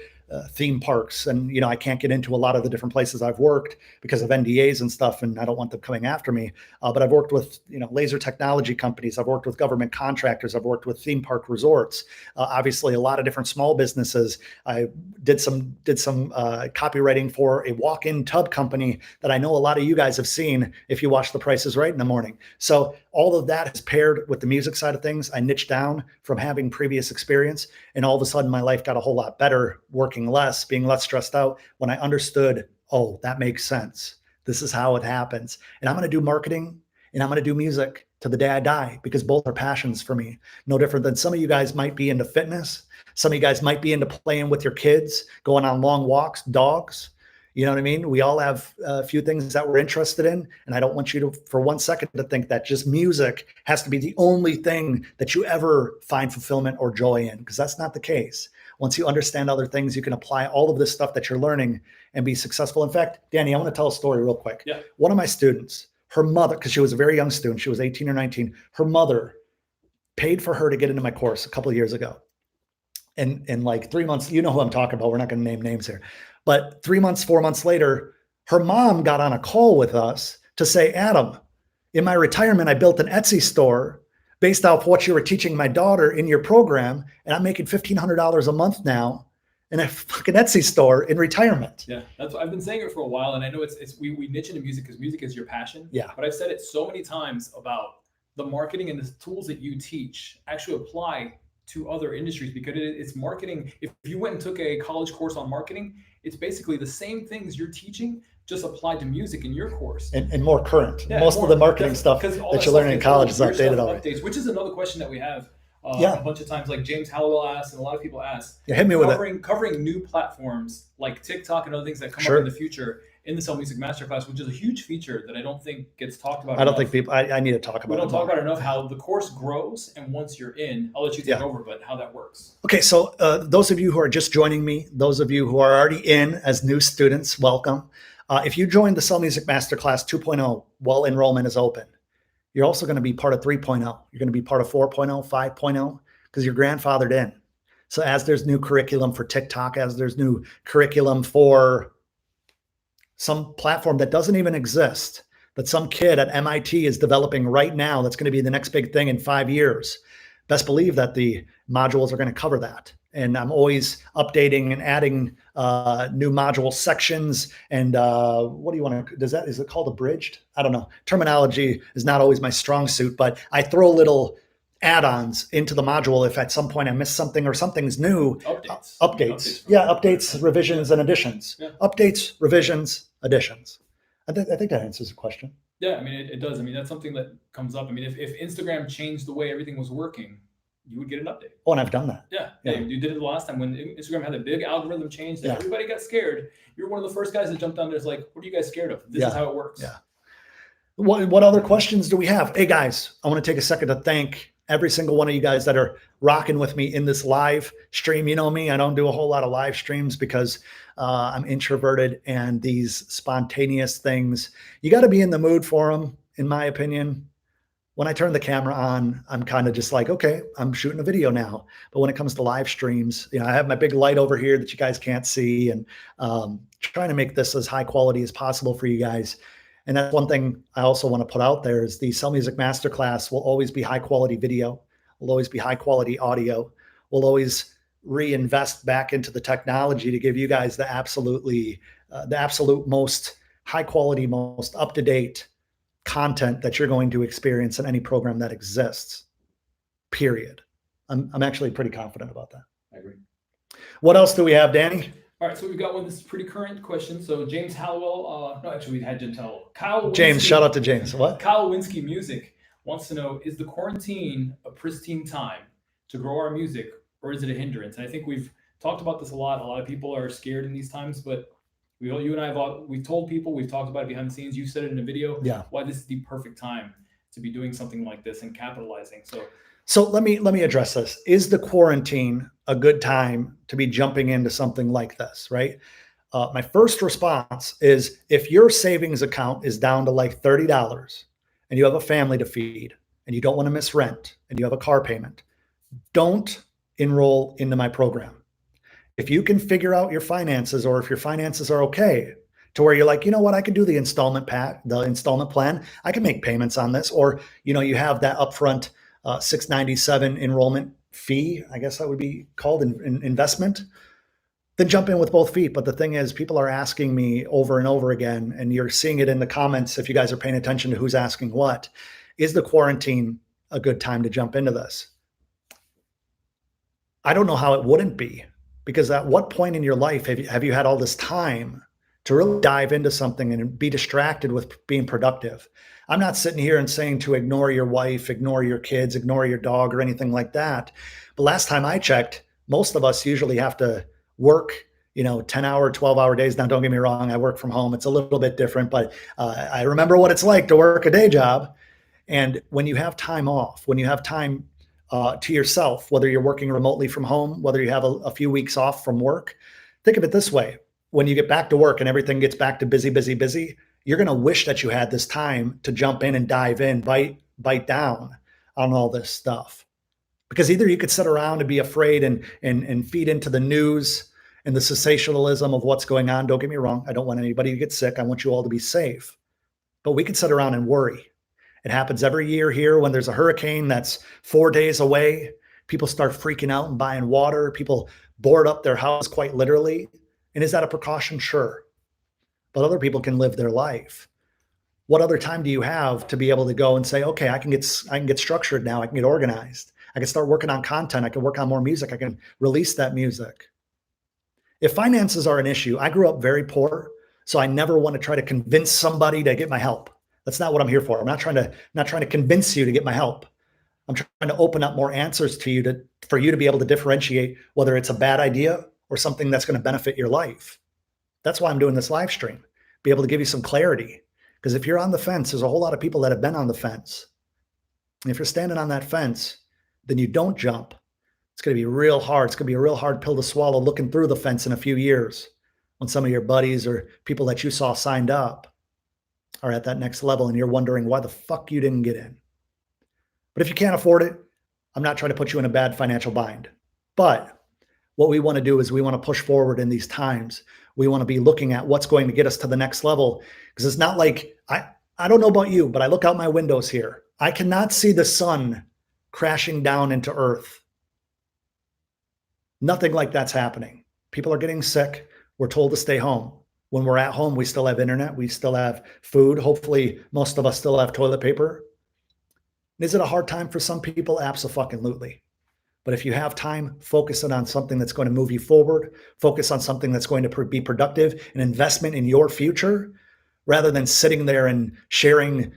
theme parks. And, I can't get into a lot of the different places I've worked because of NDAs and stuff, and I don't want them coming after me. But I've worked with, laser technology companies. I've worked with government contractors. I've worked with theme park resorts. Obviously, a lot of different small businesses. I did some copywriting for a walk-in tub company that I know a lot of you guys have seen if you watch The Price is Right in the morning. So all of that is paired with the music side of things. I niched down from having previous experience, and all of a sudden my life got a whole lot better, working less, being less stressed out, when I understood, oh, that makes sense. This is how it happens. And I'm going to do marketing and I'm going to do music to the day I die, because both are passions for me. No different than some of you guys might be into fitness. Some of you guys might be into playing with your kids, going on long walks, dogs. You know what I mean? We all have a few things that we're interested in. And I don't want you to, for 1 second, to think that just music has to be the only thing that you ever find fulfillment or joy in, because that's not the case. Once you understand other things, you can apply all of this stuff that you're learning and be successful. In fact, Danny, I want to tell a story real quick. Yeah. One of my students, her mother, because she was a very young student, she was 18 or 19, her mother paid for her to get into my course a couple of years ago. And like 3 months, you know who I'm talking about. We're not going to name names here. But 3 months, 4 months later, her mom got on a call with us to say, Adam, in my retirement, I built an Etsy store based off what you were teaching my daughter in your program, and I'm making $1,500 a month now in a fucking Etsy store in retirement. Yeah, that's what I've been saying it for a while, and I know we niche into music because music is your passion. Yeah. But I've said it so many times about the marketing and the tools that you teach actually apply to other industries, because it's marketing. If you went and took a college course on marketing, it's basically the same things you're teaching, just applied to music in your course. And more current. Yeah, most of the marketing stuff that you're learning in college is updated already. Which is another question that we have a bunch of times, like James Hallowell asks, and a lot of people ask. Yeah, hit me with it. Covering new platforms like TikTok and other things that come up in the future in the Sell Music Masterclass, which is a huge feature that I don't think gets talked about enough. I don't think people, I need to talk about it. We don't talk about it enough, how the course grows, and once you're in, I'll let you take over, but how that works. Okay, so those of you who are just joining me, those of you who are already in as new students, welcome. If you join the Sell Music Masterclass 2.0 while enrollment is open, you're also going to be part of 3.0. You're going to be part of 4.0, 5.0, because you're grandfathered in. So as there's new curriculum for TikTok, as there's new curriculum for some platform that doesn't even exist, that some kid at MIT is developing right now, that's going to be the next big thing in 5 years, best believe that the modules are going to cover that. And I'm always updating and adding new module sections. And what do you want to, is it called abridged? I don't know. Terminology is not always my strong suit, but I throw little add-ons into the module if at some point I miss something or something's new. Updates. Yeah, updates, revisions, and additions. Yeah. Updates, revisions, additions. I think that answers the question. Yeah, I mean, it does. I mean, that's something that comes up. I mean, if Instagram changed the way everything was working, you would get an update. Oh, and I've done that. Yeah. You did it the last time when Instagram had a big algorithm change that everybody got scared. You're one of the first guys that jumped on there. It's like, what are you guys scared of? This is how it works. Yeah. What other questions do we have? Hey guys, I want to take a second to thank every single one of you guys that are rocking with me in this live stream. You know me, I don't do a whole lot of live streams because I'm introverted, and these spontaneous things, you got to be in the mood for them, in my opinion. When I turn the camera on, I'm kind of just like, okay, I'm shooting a video now. But when it comes to live streams, I have my big light over here that you guys can't see, and trying to make this as high quality as possible for you guys. And that's one thing I also want to put out there is the Sell Music Masterclass will always be high quality video, will always be high quality audio, will always reinvest back into the technology to give you guys the absolute most high quality, most up-to-date content that you're going to experience in any program that exists, period. I'm actually pretty confident about that. I agree. What else do we have, Danny? All right, so we've got one. This is pretty current question. So James Hallowell, no, actually we had Jim Hallowell. Kyle James, Winsky, shout out to James. What? Kyle Winsky Music wants to know: is the quarantine a pristine time to grow our music, or is it a hindrance? And I think we've talked about this a lot. A lot of people are scared in these times, but you and I we've told people, we've talked about it behind the scenes. You said it in a video. Yeah. Why this is the perfect time to be doing something like this and capitalizing. So let me address this. Is the quarantine a good time to be jumping into something like this, right? My first response is, if your savings account is down to like $30 and you have a family to feed and you don't want to miss rent and you have a car payment, don't enroll into my program. If you can figure out your finances, or if your finances are okay to where you're like, you know what, I can do the installment plan. I can make payments on this, or, you have that upfront $697 enrollment fee, I guess that would be called an investment, then jump in with both feet. But the thing is, people are asking me over and over again, and you're seeing it in the comments if you guys are paying attention to who's asking what, is the quarantine a good time to jump into this? I don't know how it wouldn't be, because at what point in your life have you had all this time to really dive into something and be distracted with being productive? I'm not sitting here and saying to ignore your wife, ignore your kids, ignore your dog, or anything like that. But last time I checked, most of us usually have to work, 10-hour, 12-hour days. Now, don't get me wrong, I work from home. It's a little bit different, but I remember what it's like to work a day job. And when you have time off, when you have time to yourself, whether you're working remotely from home, whether you have a few weeks off from work, think of it this way. When you get back to work and everything gets back to busy, you're going to wish that you had this time to jump in and dive in, bite down on all this stuff. Because either you could sit around and be afraid and feed into the news and the sensationalism of what's going on. Don't get me wrong. I don't want anybody to get sick. I want you all to be safe. But we could sit around and worry. It happens every year here when there's a hurricane that's 4 days away. People start freaking out and buying water. People board up their house quite literally. And is that a precaution? Sure. But other people can live their life. What other time do you have to be able to go and say, okay, I can get structured now. I can get organized. I can start working on content. I can work on more music. I can release that music. If finances are an issue, I grew up very poor, so I never want to try to convince somebody to get my help. That's not what I'm here for. I'm not trying to convince you to get my help. I'm trying to open up more answers to you for you to be able to differentiate whether it's a bad idea or something that's going to benefit your life. That's why I'm doing this live stream, be able to give you some clarity. Because if you're on the fence, there's a whole lot of people that have been on the fence. And if you're standing on that fence, then you don't jump. It's going to be real hard. It's going to be a real hard pill to swallow looking through the fence in a few years when some of your buddies or people that you saw signed up are at that next level and you're wondering why the fuck you didn't get in. But if you can't afford it, I'm not trying to put you in a bad financial bind. But what we want to do is we want to push forward in these times. We want to be looking at what's going to get us to the next level. Because it's not like, I don't know about you, but I look out my windows here. I cannot see the sun crashing down into earth. Nothing like that's happening. People are getting sick. We're told to stay home. When we're at home, we still have internet. We still have food. Hopefully, most of us still have toilet paper. Is it a hard time for some people? Abso-fucking-lutely. But if you have time, focus it on something that's going to move you forward. Focus on something that's going to be productive, an investment in your future. rather than sitting there and sharing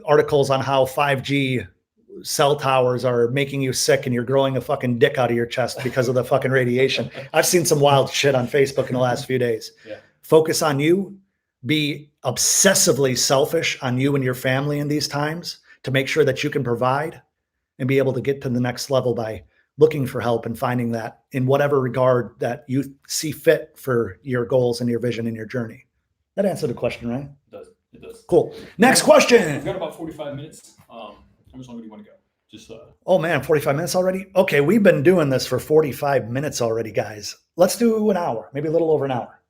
articles on how 5G cell towers are making you sick and you're growing a fucking dick out of your chest because of the fucking radiation. I've seen some wild shit on Facebook in the last few days. Yeah. Focus on you. Be obsessively selfish on you and your family in these times to make sure that you can provide and be able to get to the next level by looking for help and finding that in whatever regard that you see fit for your goals and your vision and your journey. That answered the question, right? It does. It does. Cool. Next question. We've got about 45 minutes. How much longer do you want to go? Just Oh man, 45 minutes already? Okay, we've been doing this for 45 minutes already, guys. Let's do an hour, maybe a little over an hour.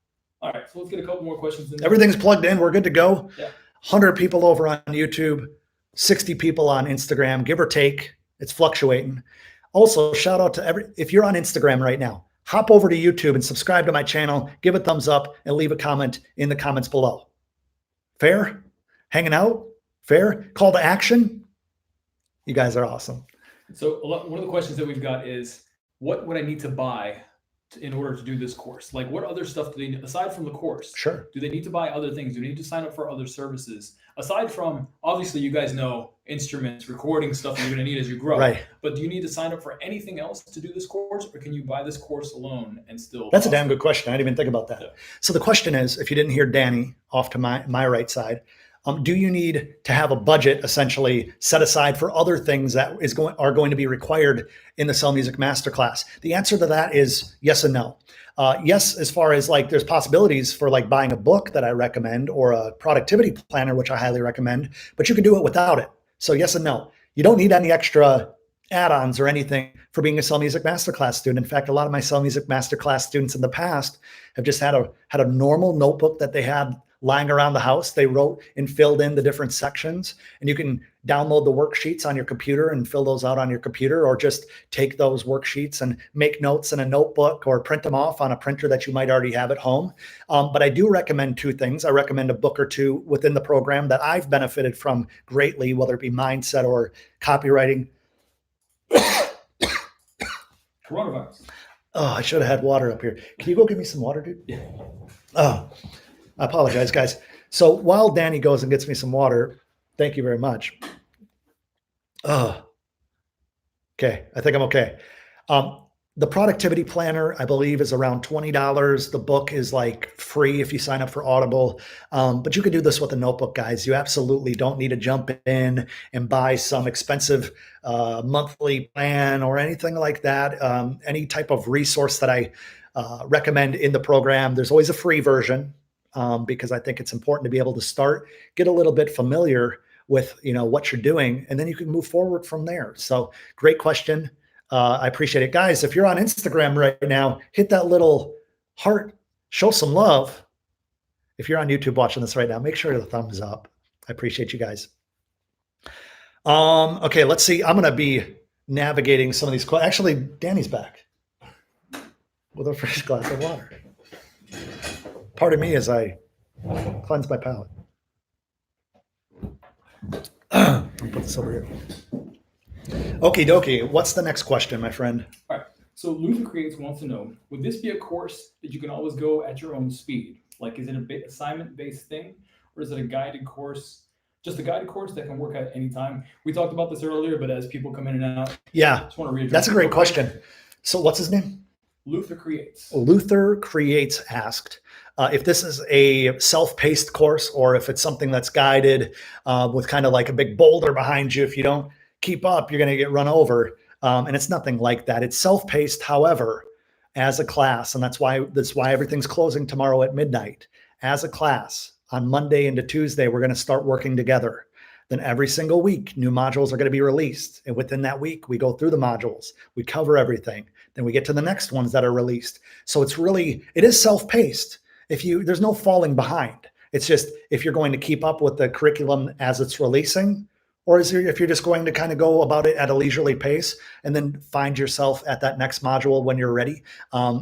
All right, so let's get a couple more questions in there. Everything's plugged in. We're good to go. Yeah. 100 people over on YouTube, 60 people on Instagram, give or take. It's fluctuating. Also, shout out to if you're on Instagram right now, hop over to YouTube and subscribe to my channel, give a thumbs up, and leave a comment in the comments below. Fair? Hanging out? Fair? Call to action? You guys are awesome. So one of the questions that we've got is, what would I need to buy in order to do this course? Like, what other stuff do they need aside from the course? Sure. Do they need to buy other things? Do they need to sign up for other services? Aside from, obviously, you guys know instruments, recording stuff that you're going to need as you grow. Right. But do you need to sign up for anything else to do this course, or can you buy this course alone and still? That's a damn good question. I didn't even think about that. Yeah. So the question is, if you didn't hear Danny off to my right side, do you need to have a budget essentially set aside for other things that are going to be required in the Sell Music Masterclass? The answer to that is yes and no. Yes, as far as like there's possibilities for like buying a book that I recommend or a productivity planner, which I highly recommend, but you can do it without it. So yes and no. You don't need any extra add-ons or anything for being a Sell Music Masterclass student. In fact, a lot of my Sell Music Masterclass students in the past have just had a normal notebook that they had lying around the house. They wrote and filled in the different sections, and you can download the worksheets on your computer and fill those out on your computer, or just take those worksheets and make notes in a notebook or print them off on a printer that you might already have at home. But I do recommend two things. I recommend a book or two within the program that I've benefited from greatly, whether it be mindset or copywriting. Coronavirus. Oh, I should have had water up here. Can you go get me some water, dude? Yeah. Oh, I apologize, guys. So while Danny goes and gets me some water, thank you very much. Oh, okay. I think I'm okay. The productivity planner, I believe, is around $20. The book is like free if you sign up for Audible. But you can do this with a notebook, guys. You absolutely don't need to jump in and buy some expensive monthly plan or anything like that. Any type of resource that I recommend in the program, there's always a free version because I think it's important to be able to start, get a little bit familiar with what you're doing, and then you can move forward from there. So great question. I appreciate it. Guys, if you're on Instagram right now, hit that little heart, show some love. If you're on YouTube watching this right now, make sure the thumbs up. I appreciate you guys. Okay, let's see. I'm going to be navigating some of these questions. Actually, Danny's back with a fresh glass of water. Pardon me as I cleanse my palate. I'll put this over here. Okie dokie. What's the next question, my friend? All right. So Luther Creates wants to know, would this be a course that you can always go at your own speed? Like, is it a assignment-based thing, or is it a guided course? Just a guided course that can work at any time? We talked about this earlier, but as people come in and out, yeah, just want to readdress. That's a great question. So what's his name? Luther Creates. Luther Creates asked if this is a self-paced course or if it's something that's guided with kind of like a big boulder behind you. If you don't keep up, you're going to get run over. And it's nothing like that. It's self-paced, however, as a class. And that's why everything's closing tomorrow at midnight. As a class, on Monday into Tuesday, we're going to start working together. Then every single week, new modules are going to be released. And within that week, we go through the modules. We cover everything. Then we get to the next ones that are released. So it is self-paced. There's no falling behind. It's just if you're going to keep up with the curriculum as it's releasing, or if you're just going to kind of go about it at a leisurely pace and then find yourself at that next module when you're ready.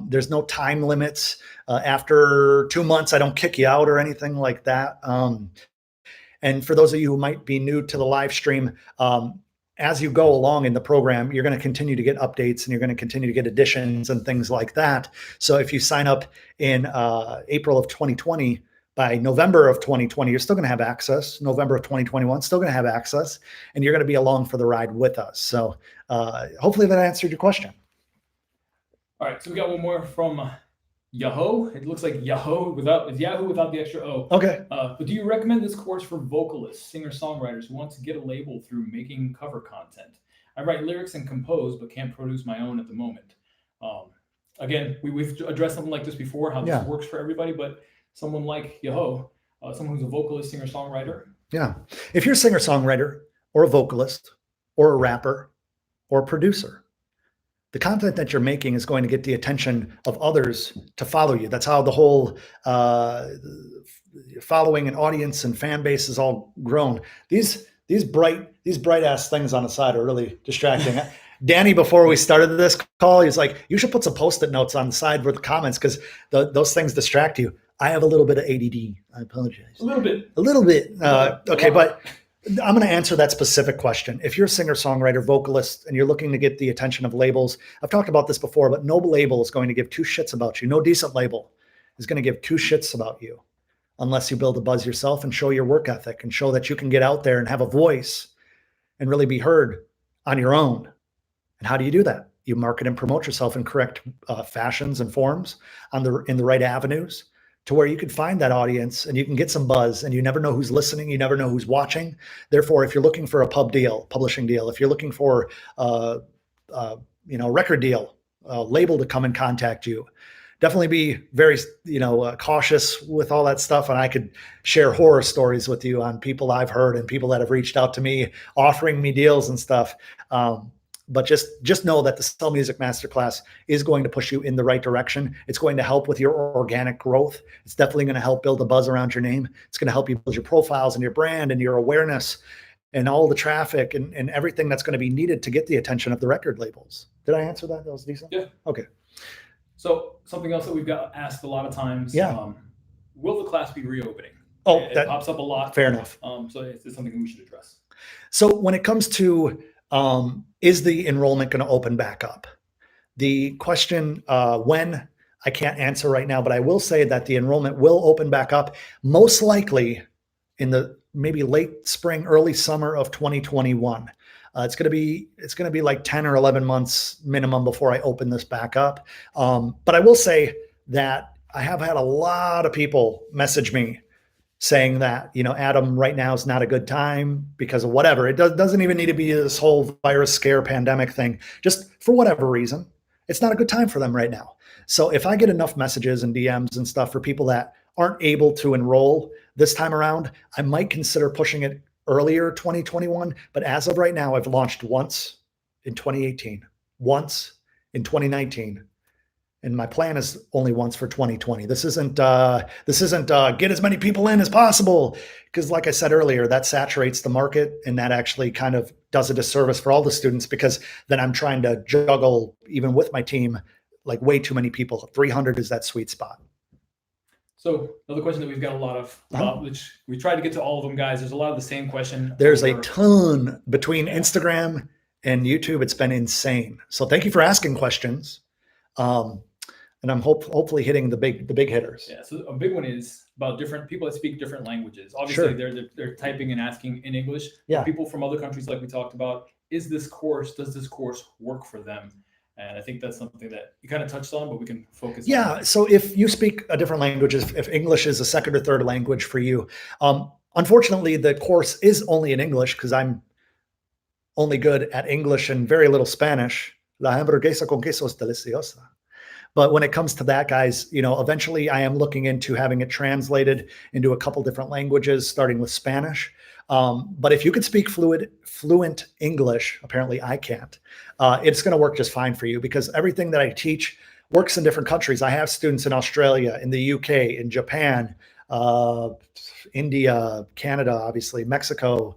There's no time limits. After 2 months, I don't kick you out or anything like that. And for those of you who might be new to the live stream, as you go along in the program, you're going to continue to get updates and you're going to continue to get additions and things like that. So if you sign up in April of 2020, by November of 2020, you're still going to have access. November of 2021, still going to have access, and you're going to be along for the ride with us. So hopefully that answered your question. All right, so we got one more from Yahoo. It looks like Yahoo without the extra O. Okay. But do you recommend this course for vocalists, singer-songwriters who want to get a label through making cover content? I write lyrics and compose, but can't produce my own at the moment. Again, we've addressed something like this before, how this works for everybody, but someone like Yahoo, someone who's a vocalist, singer-songwriter. Yeah. If you're a singer-songwriter or a vocalist or a rapper or a producer, the content that you're making is going to get the attention of others to follow you. That's how the whole following and audience and fan base is all grown. These bright ass things on the side are really distracting. Danny, before we started this call, he's like, you should put some Post-it notes on the side with the comments because those things distract you. I have a little bit of ADD. I apologize. A little bit. Okay, but I'm going to answer that specific question. If you're a singer, songwriter, vocalist, and you're looking to get the attention of labels, I've talked about this before, but no label is going to give two shits about you. No decent label is going to give two shits about you unless you build a buzz yourself and show your work ethic and show that you can get out there and have a voice and really be heard on your own. And how do you do that? You market and promote yourself in correct fashions and forms in the right avenues, to where you can find that audience and you can get some buzz, and you never know who's listening. You never know who's watching. Therefore, if you're looking for a publishing deal, if you're looking for record deal, label to come and contact you, definitely be very, cautious with all that stuff. And I could share horror stories with you on people I've heard and people that have reached out to me offering me deals and stuff. But just know that the Sell Music Masterclass is going to push you in the right direction. It's going to help with your organic growth. It's definitely going to help build a buzz around your name. It's going to help you build your profiles and your brand and your awareness and all the traffic and everything that's going to be needed to get the attention of the record labels. Did I answer that? That was decent? Yeah. Okay. So something else that we've got asked a lot of times. Will the class be reopening? It pops up a lot. Fair enough. So it's something we should address. So when it comes to is the enrollment going to open back up? The question, when, I can't answer right now, but I will say that the enrollment will open back up, most likely in the maybe late spring, early summer of 2021. It's going to be like 10 or 11 months minimum before I open this back up. But I will say that I have had a lot of people message me saying that, Adam, right now is not a good time because of whatever. It doesn't even need to be this whole virus scare pandemic thing. Just for whatever reason, it's not a good time for them right now. So if I get enough messages and DMs and stuff for people that aren't able to enroll this time around, I might consider pushing it earlier 2021. But as of right now, I've launched once in 2018, once in 2019. And my plan is only once for 2020. This isn't get as many people in as possible, because like I said earlier, that saturates the market and that actually kind of does a disservice for all the students, because then I'm trying to juggle, even with my team, like way too many people. 300 is that sweet spot. So another question that we've got a lot of, which we tried to get to all of them, guys. There's a lot of the same question. There's a ton between Instagram and YouTube. It's been insane. So thank you for asking questions. And I'm hopefully hitting the big hitters. Yeah. So a big one is about different people that speak different languages. Obviously, they're typing and asking in English. Yeah. People from other countries, like we talked about, does this course work for them? And I think that's something that you kind of touched on, but we can focus on. Yeah. So if you speak a different language, if English is a second or third language for you, unfortunately, the course is only in English because I'm only good at English and very little Spanish. La hamburguesa con queso es deliciosa. But when it comes to that, guys, eventually I am looking into having it translated into a couple different languages, starting with Spanish. But if you could speak fluent English, apparently I can't, it's going to work just fine for you, because everything that I teach works in different countries. I have students in Australia, in the UK, in Japan, India, Canada, obviously, Mexico,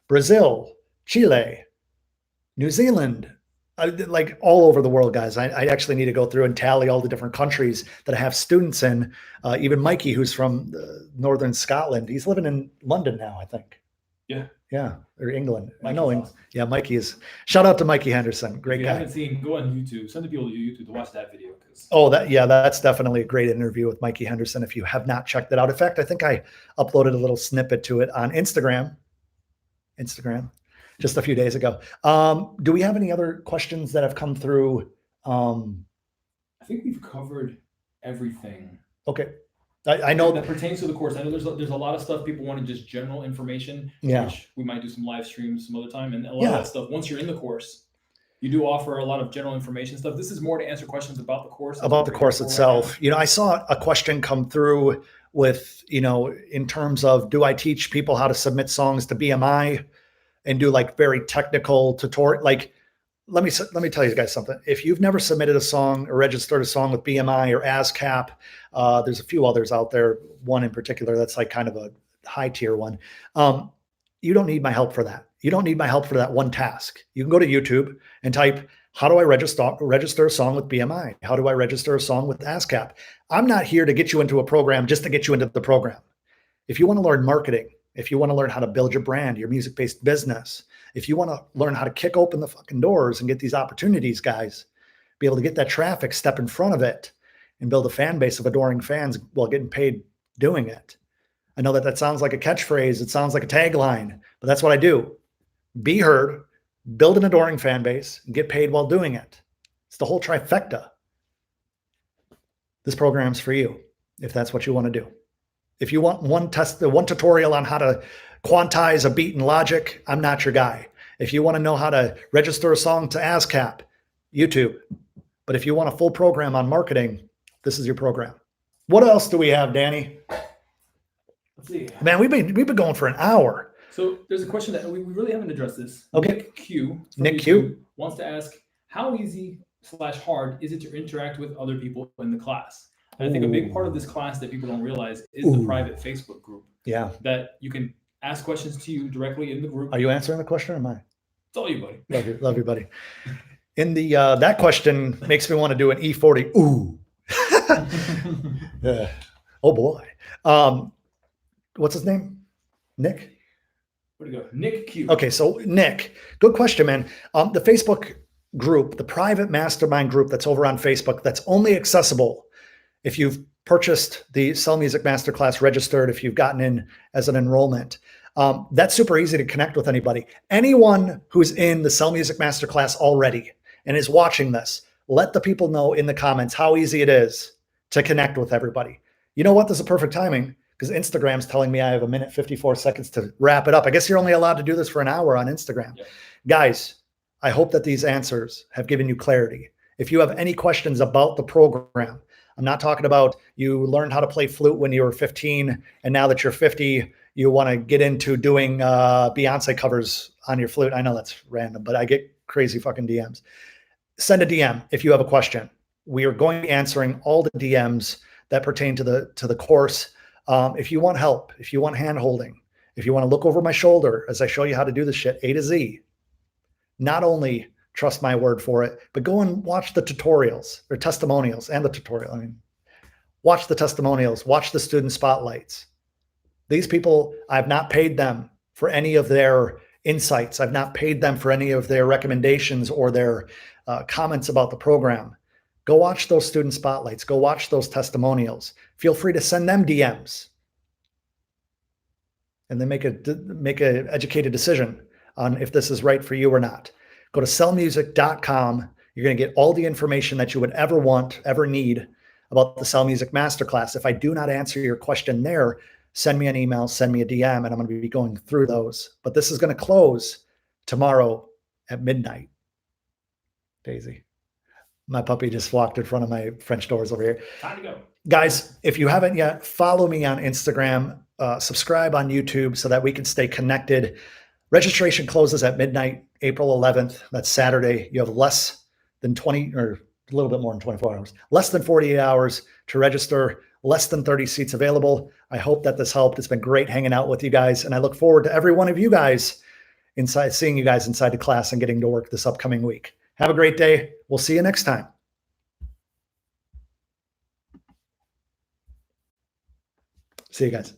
Brazil, Chile, New Zealand, like all over the world, guys. I actually need to go through and tally all the different countries that I have students in. Even Mikey, who's from northern Scotland, he's living in London now, I think. Yeah, or England. Mikey's I know. awesome. Yeah, Mikey is. Shout out to Mikey Henderson. Great guy. If you haven't seen, go on YouTube. Send the people to YouTube to watch that video. That's definitely a great interview with Mikey Henderson. If you have not checked it out, in fact, I think I uploaded a little snippet to it on Instagram just a few days ago. Do we have any other questions that have come through? I think we've covered everything. Okay. I know that pertains to the course. I know there's a lot of stuff people want to just general information, which we might do some live streams some other time. And a lot of that stuff, once you're in the course, you do offer a lot of general information stuff. This is more to answer questions about the course. About the course itself. Right, I saw a question come through with, in terms of, do I teach people how to submit songs to BMI and do like very technical tutorial? Like, let me tell you guys something. If you've never submitted a song or registered a song with BMI or ASCAP, there's a few others out there. One in particular that's like kind of a high tier one. You don't need my help for that. You don't need my help for that one task. You can go to YouTube and type, how do I register a song with BMI? How do I register a song with ASCAP? I'm not here to get you into a program just to get you into the program. If you want to learn marketing, if you want to learn how to build your brand, your music-based business, if you want to learn how to kick open the fucking doors and get these opportunities, guys, be able to get that traffic, step in front of it, and build a fan base of adoring fans while getting paid doing it. I know that sounds like a catchphrase. It sounds like a tagline, but that's what I do. Be heard, build an adoring fan base, and get paid while doing it. It's the whole trifecta. This program's for you, if that's what you want to do. If you want one tutorial on how to quantize a beat in Logic, I'm not your guy. If you want to know how to register a song to ASCAP, YouTube. But if you want a full program on marketing, this is your program. What else do we have, Danny? Let's see. Man, we've been going for an hour. So there's a question that we really haven't addressed this. Okay. Nick Q wants to ask, how easy/hard is it to interact with other people in the class? And I think a big part of this class that people don't realize is the private Facebook group. Yeah. That you can ask questions to you directly in the group. Are you answering the question or am I? It's all you, buddy. Love you, buddy. In the that question makes me want to do an E40. Ooh. Oh boy. What's his name? Nick? Where'd it go? Nick Q. Okay, so Nick, good question, man. The Facebook group, the private mastermind group that's over on Facebook, that's only accessible if you've purchased the Sell Music Masterclass, registered, if you've gotten in as an enrollment. That's super easy to connect with anybody. Anyone who's in the Sell Music Masterclass already and is watching this, let the people know in the comments how easy it is to connect with everybody. You know what? This is perfect timing because Instagram's telling me I have 1:54 to wrap it up. I guess you're only allowed to do this for an hour on Instagram. Yeah. Guys, I hope that these answers have given you clarity. If you have any questions about the program, I'm not talking about you learned how to play flute when you were 15 and now that you're 50, you want to get into doing Beyonce covers on your flute. I know that's random, but I get crazy fucking DMs. Send a DM if you have a question. We are going to be answering all the DMs that pertain to the course. If you want help, if you want hand holding, if you want to look over my shoulder as I show you how to do this shit A to Z, not only trust my word for it, but go and watch the tutorials or testimonials and the tutorial. I mean, watch the testimonials, watch the student spotlights. These people, I've not paid them for any of their insights. I've not paid them for any of their recommendations or their comments about the program. Go watch those student spotlights. Go watch those testimonials. Feel free to send them DMs and then make a educated decision on if this is right for you or not. Go to sellmusic.com. You're going to get all the information that you would ever want, ever need about the Sell Music Masterclass. If I do not answer your question there, send me an email, send me a DM, and I'm going to be going through those. But this is going to close tomorrow at midnight. Daisy. My puppy just walked in front of my French doors over here. Time to go. Guys, if you haven't yet, follow me on Instagram, subscribe on YouTube so that we can stay connected. Registration closes at midnight, April 11th. That's Saturday. You have less than 20 or a little bit more than 24 hours, less than 48 hours to register, less than 30 seats available. I hope that this helped. It's been great hanging out with you guys. And I look forward to every one of you guys seeing you guys inside the class and getting to work this upcoming week. Have a great day. We'll see you next time. See you guys.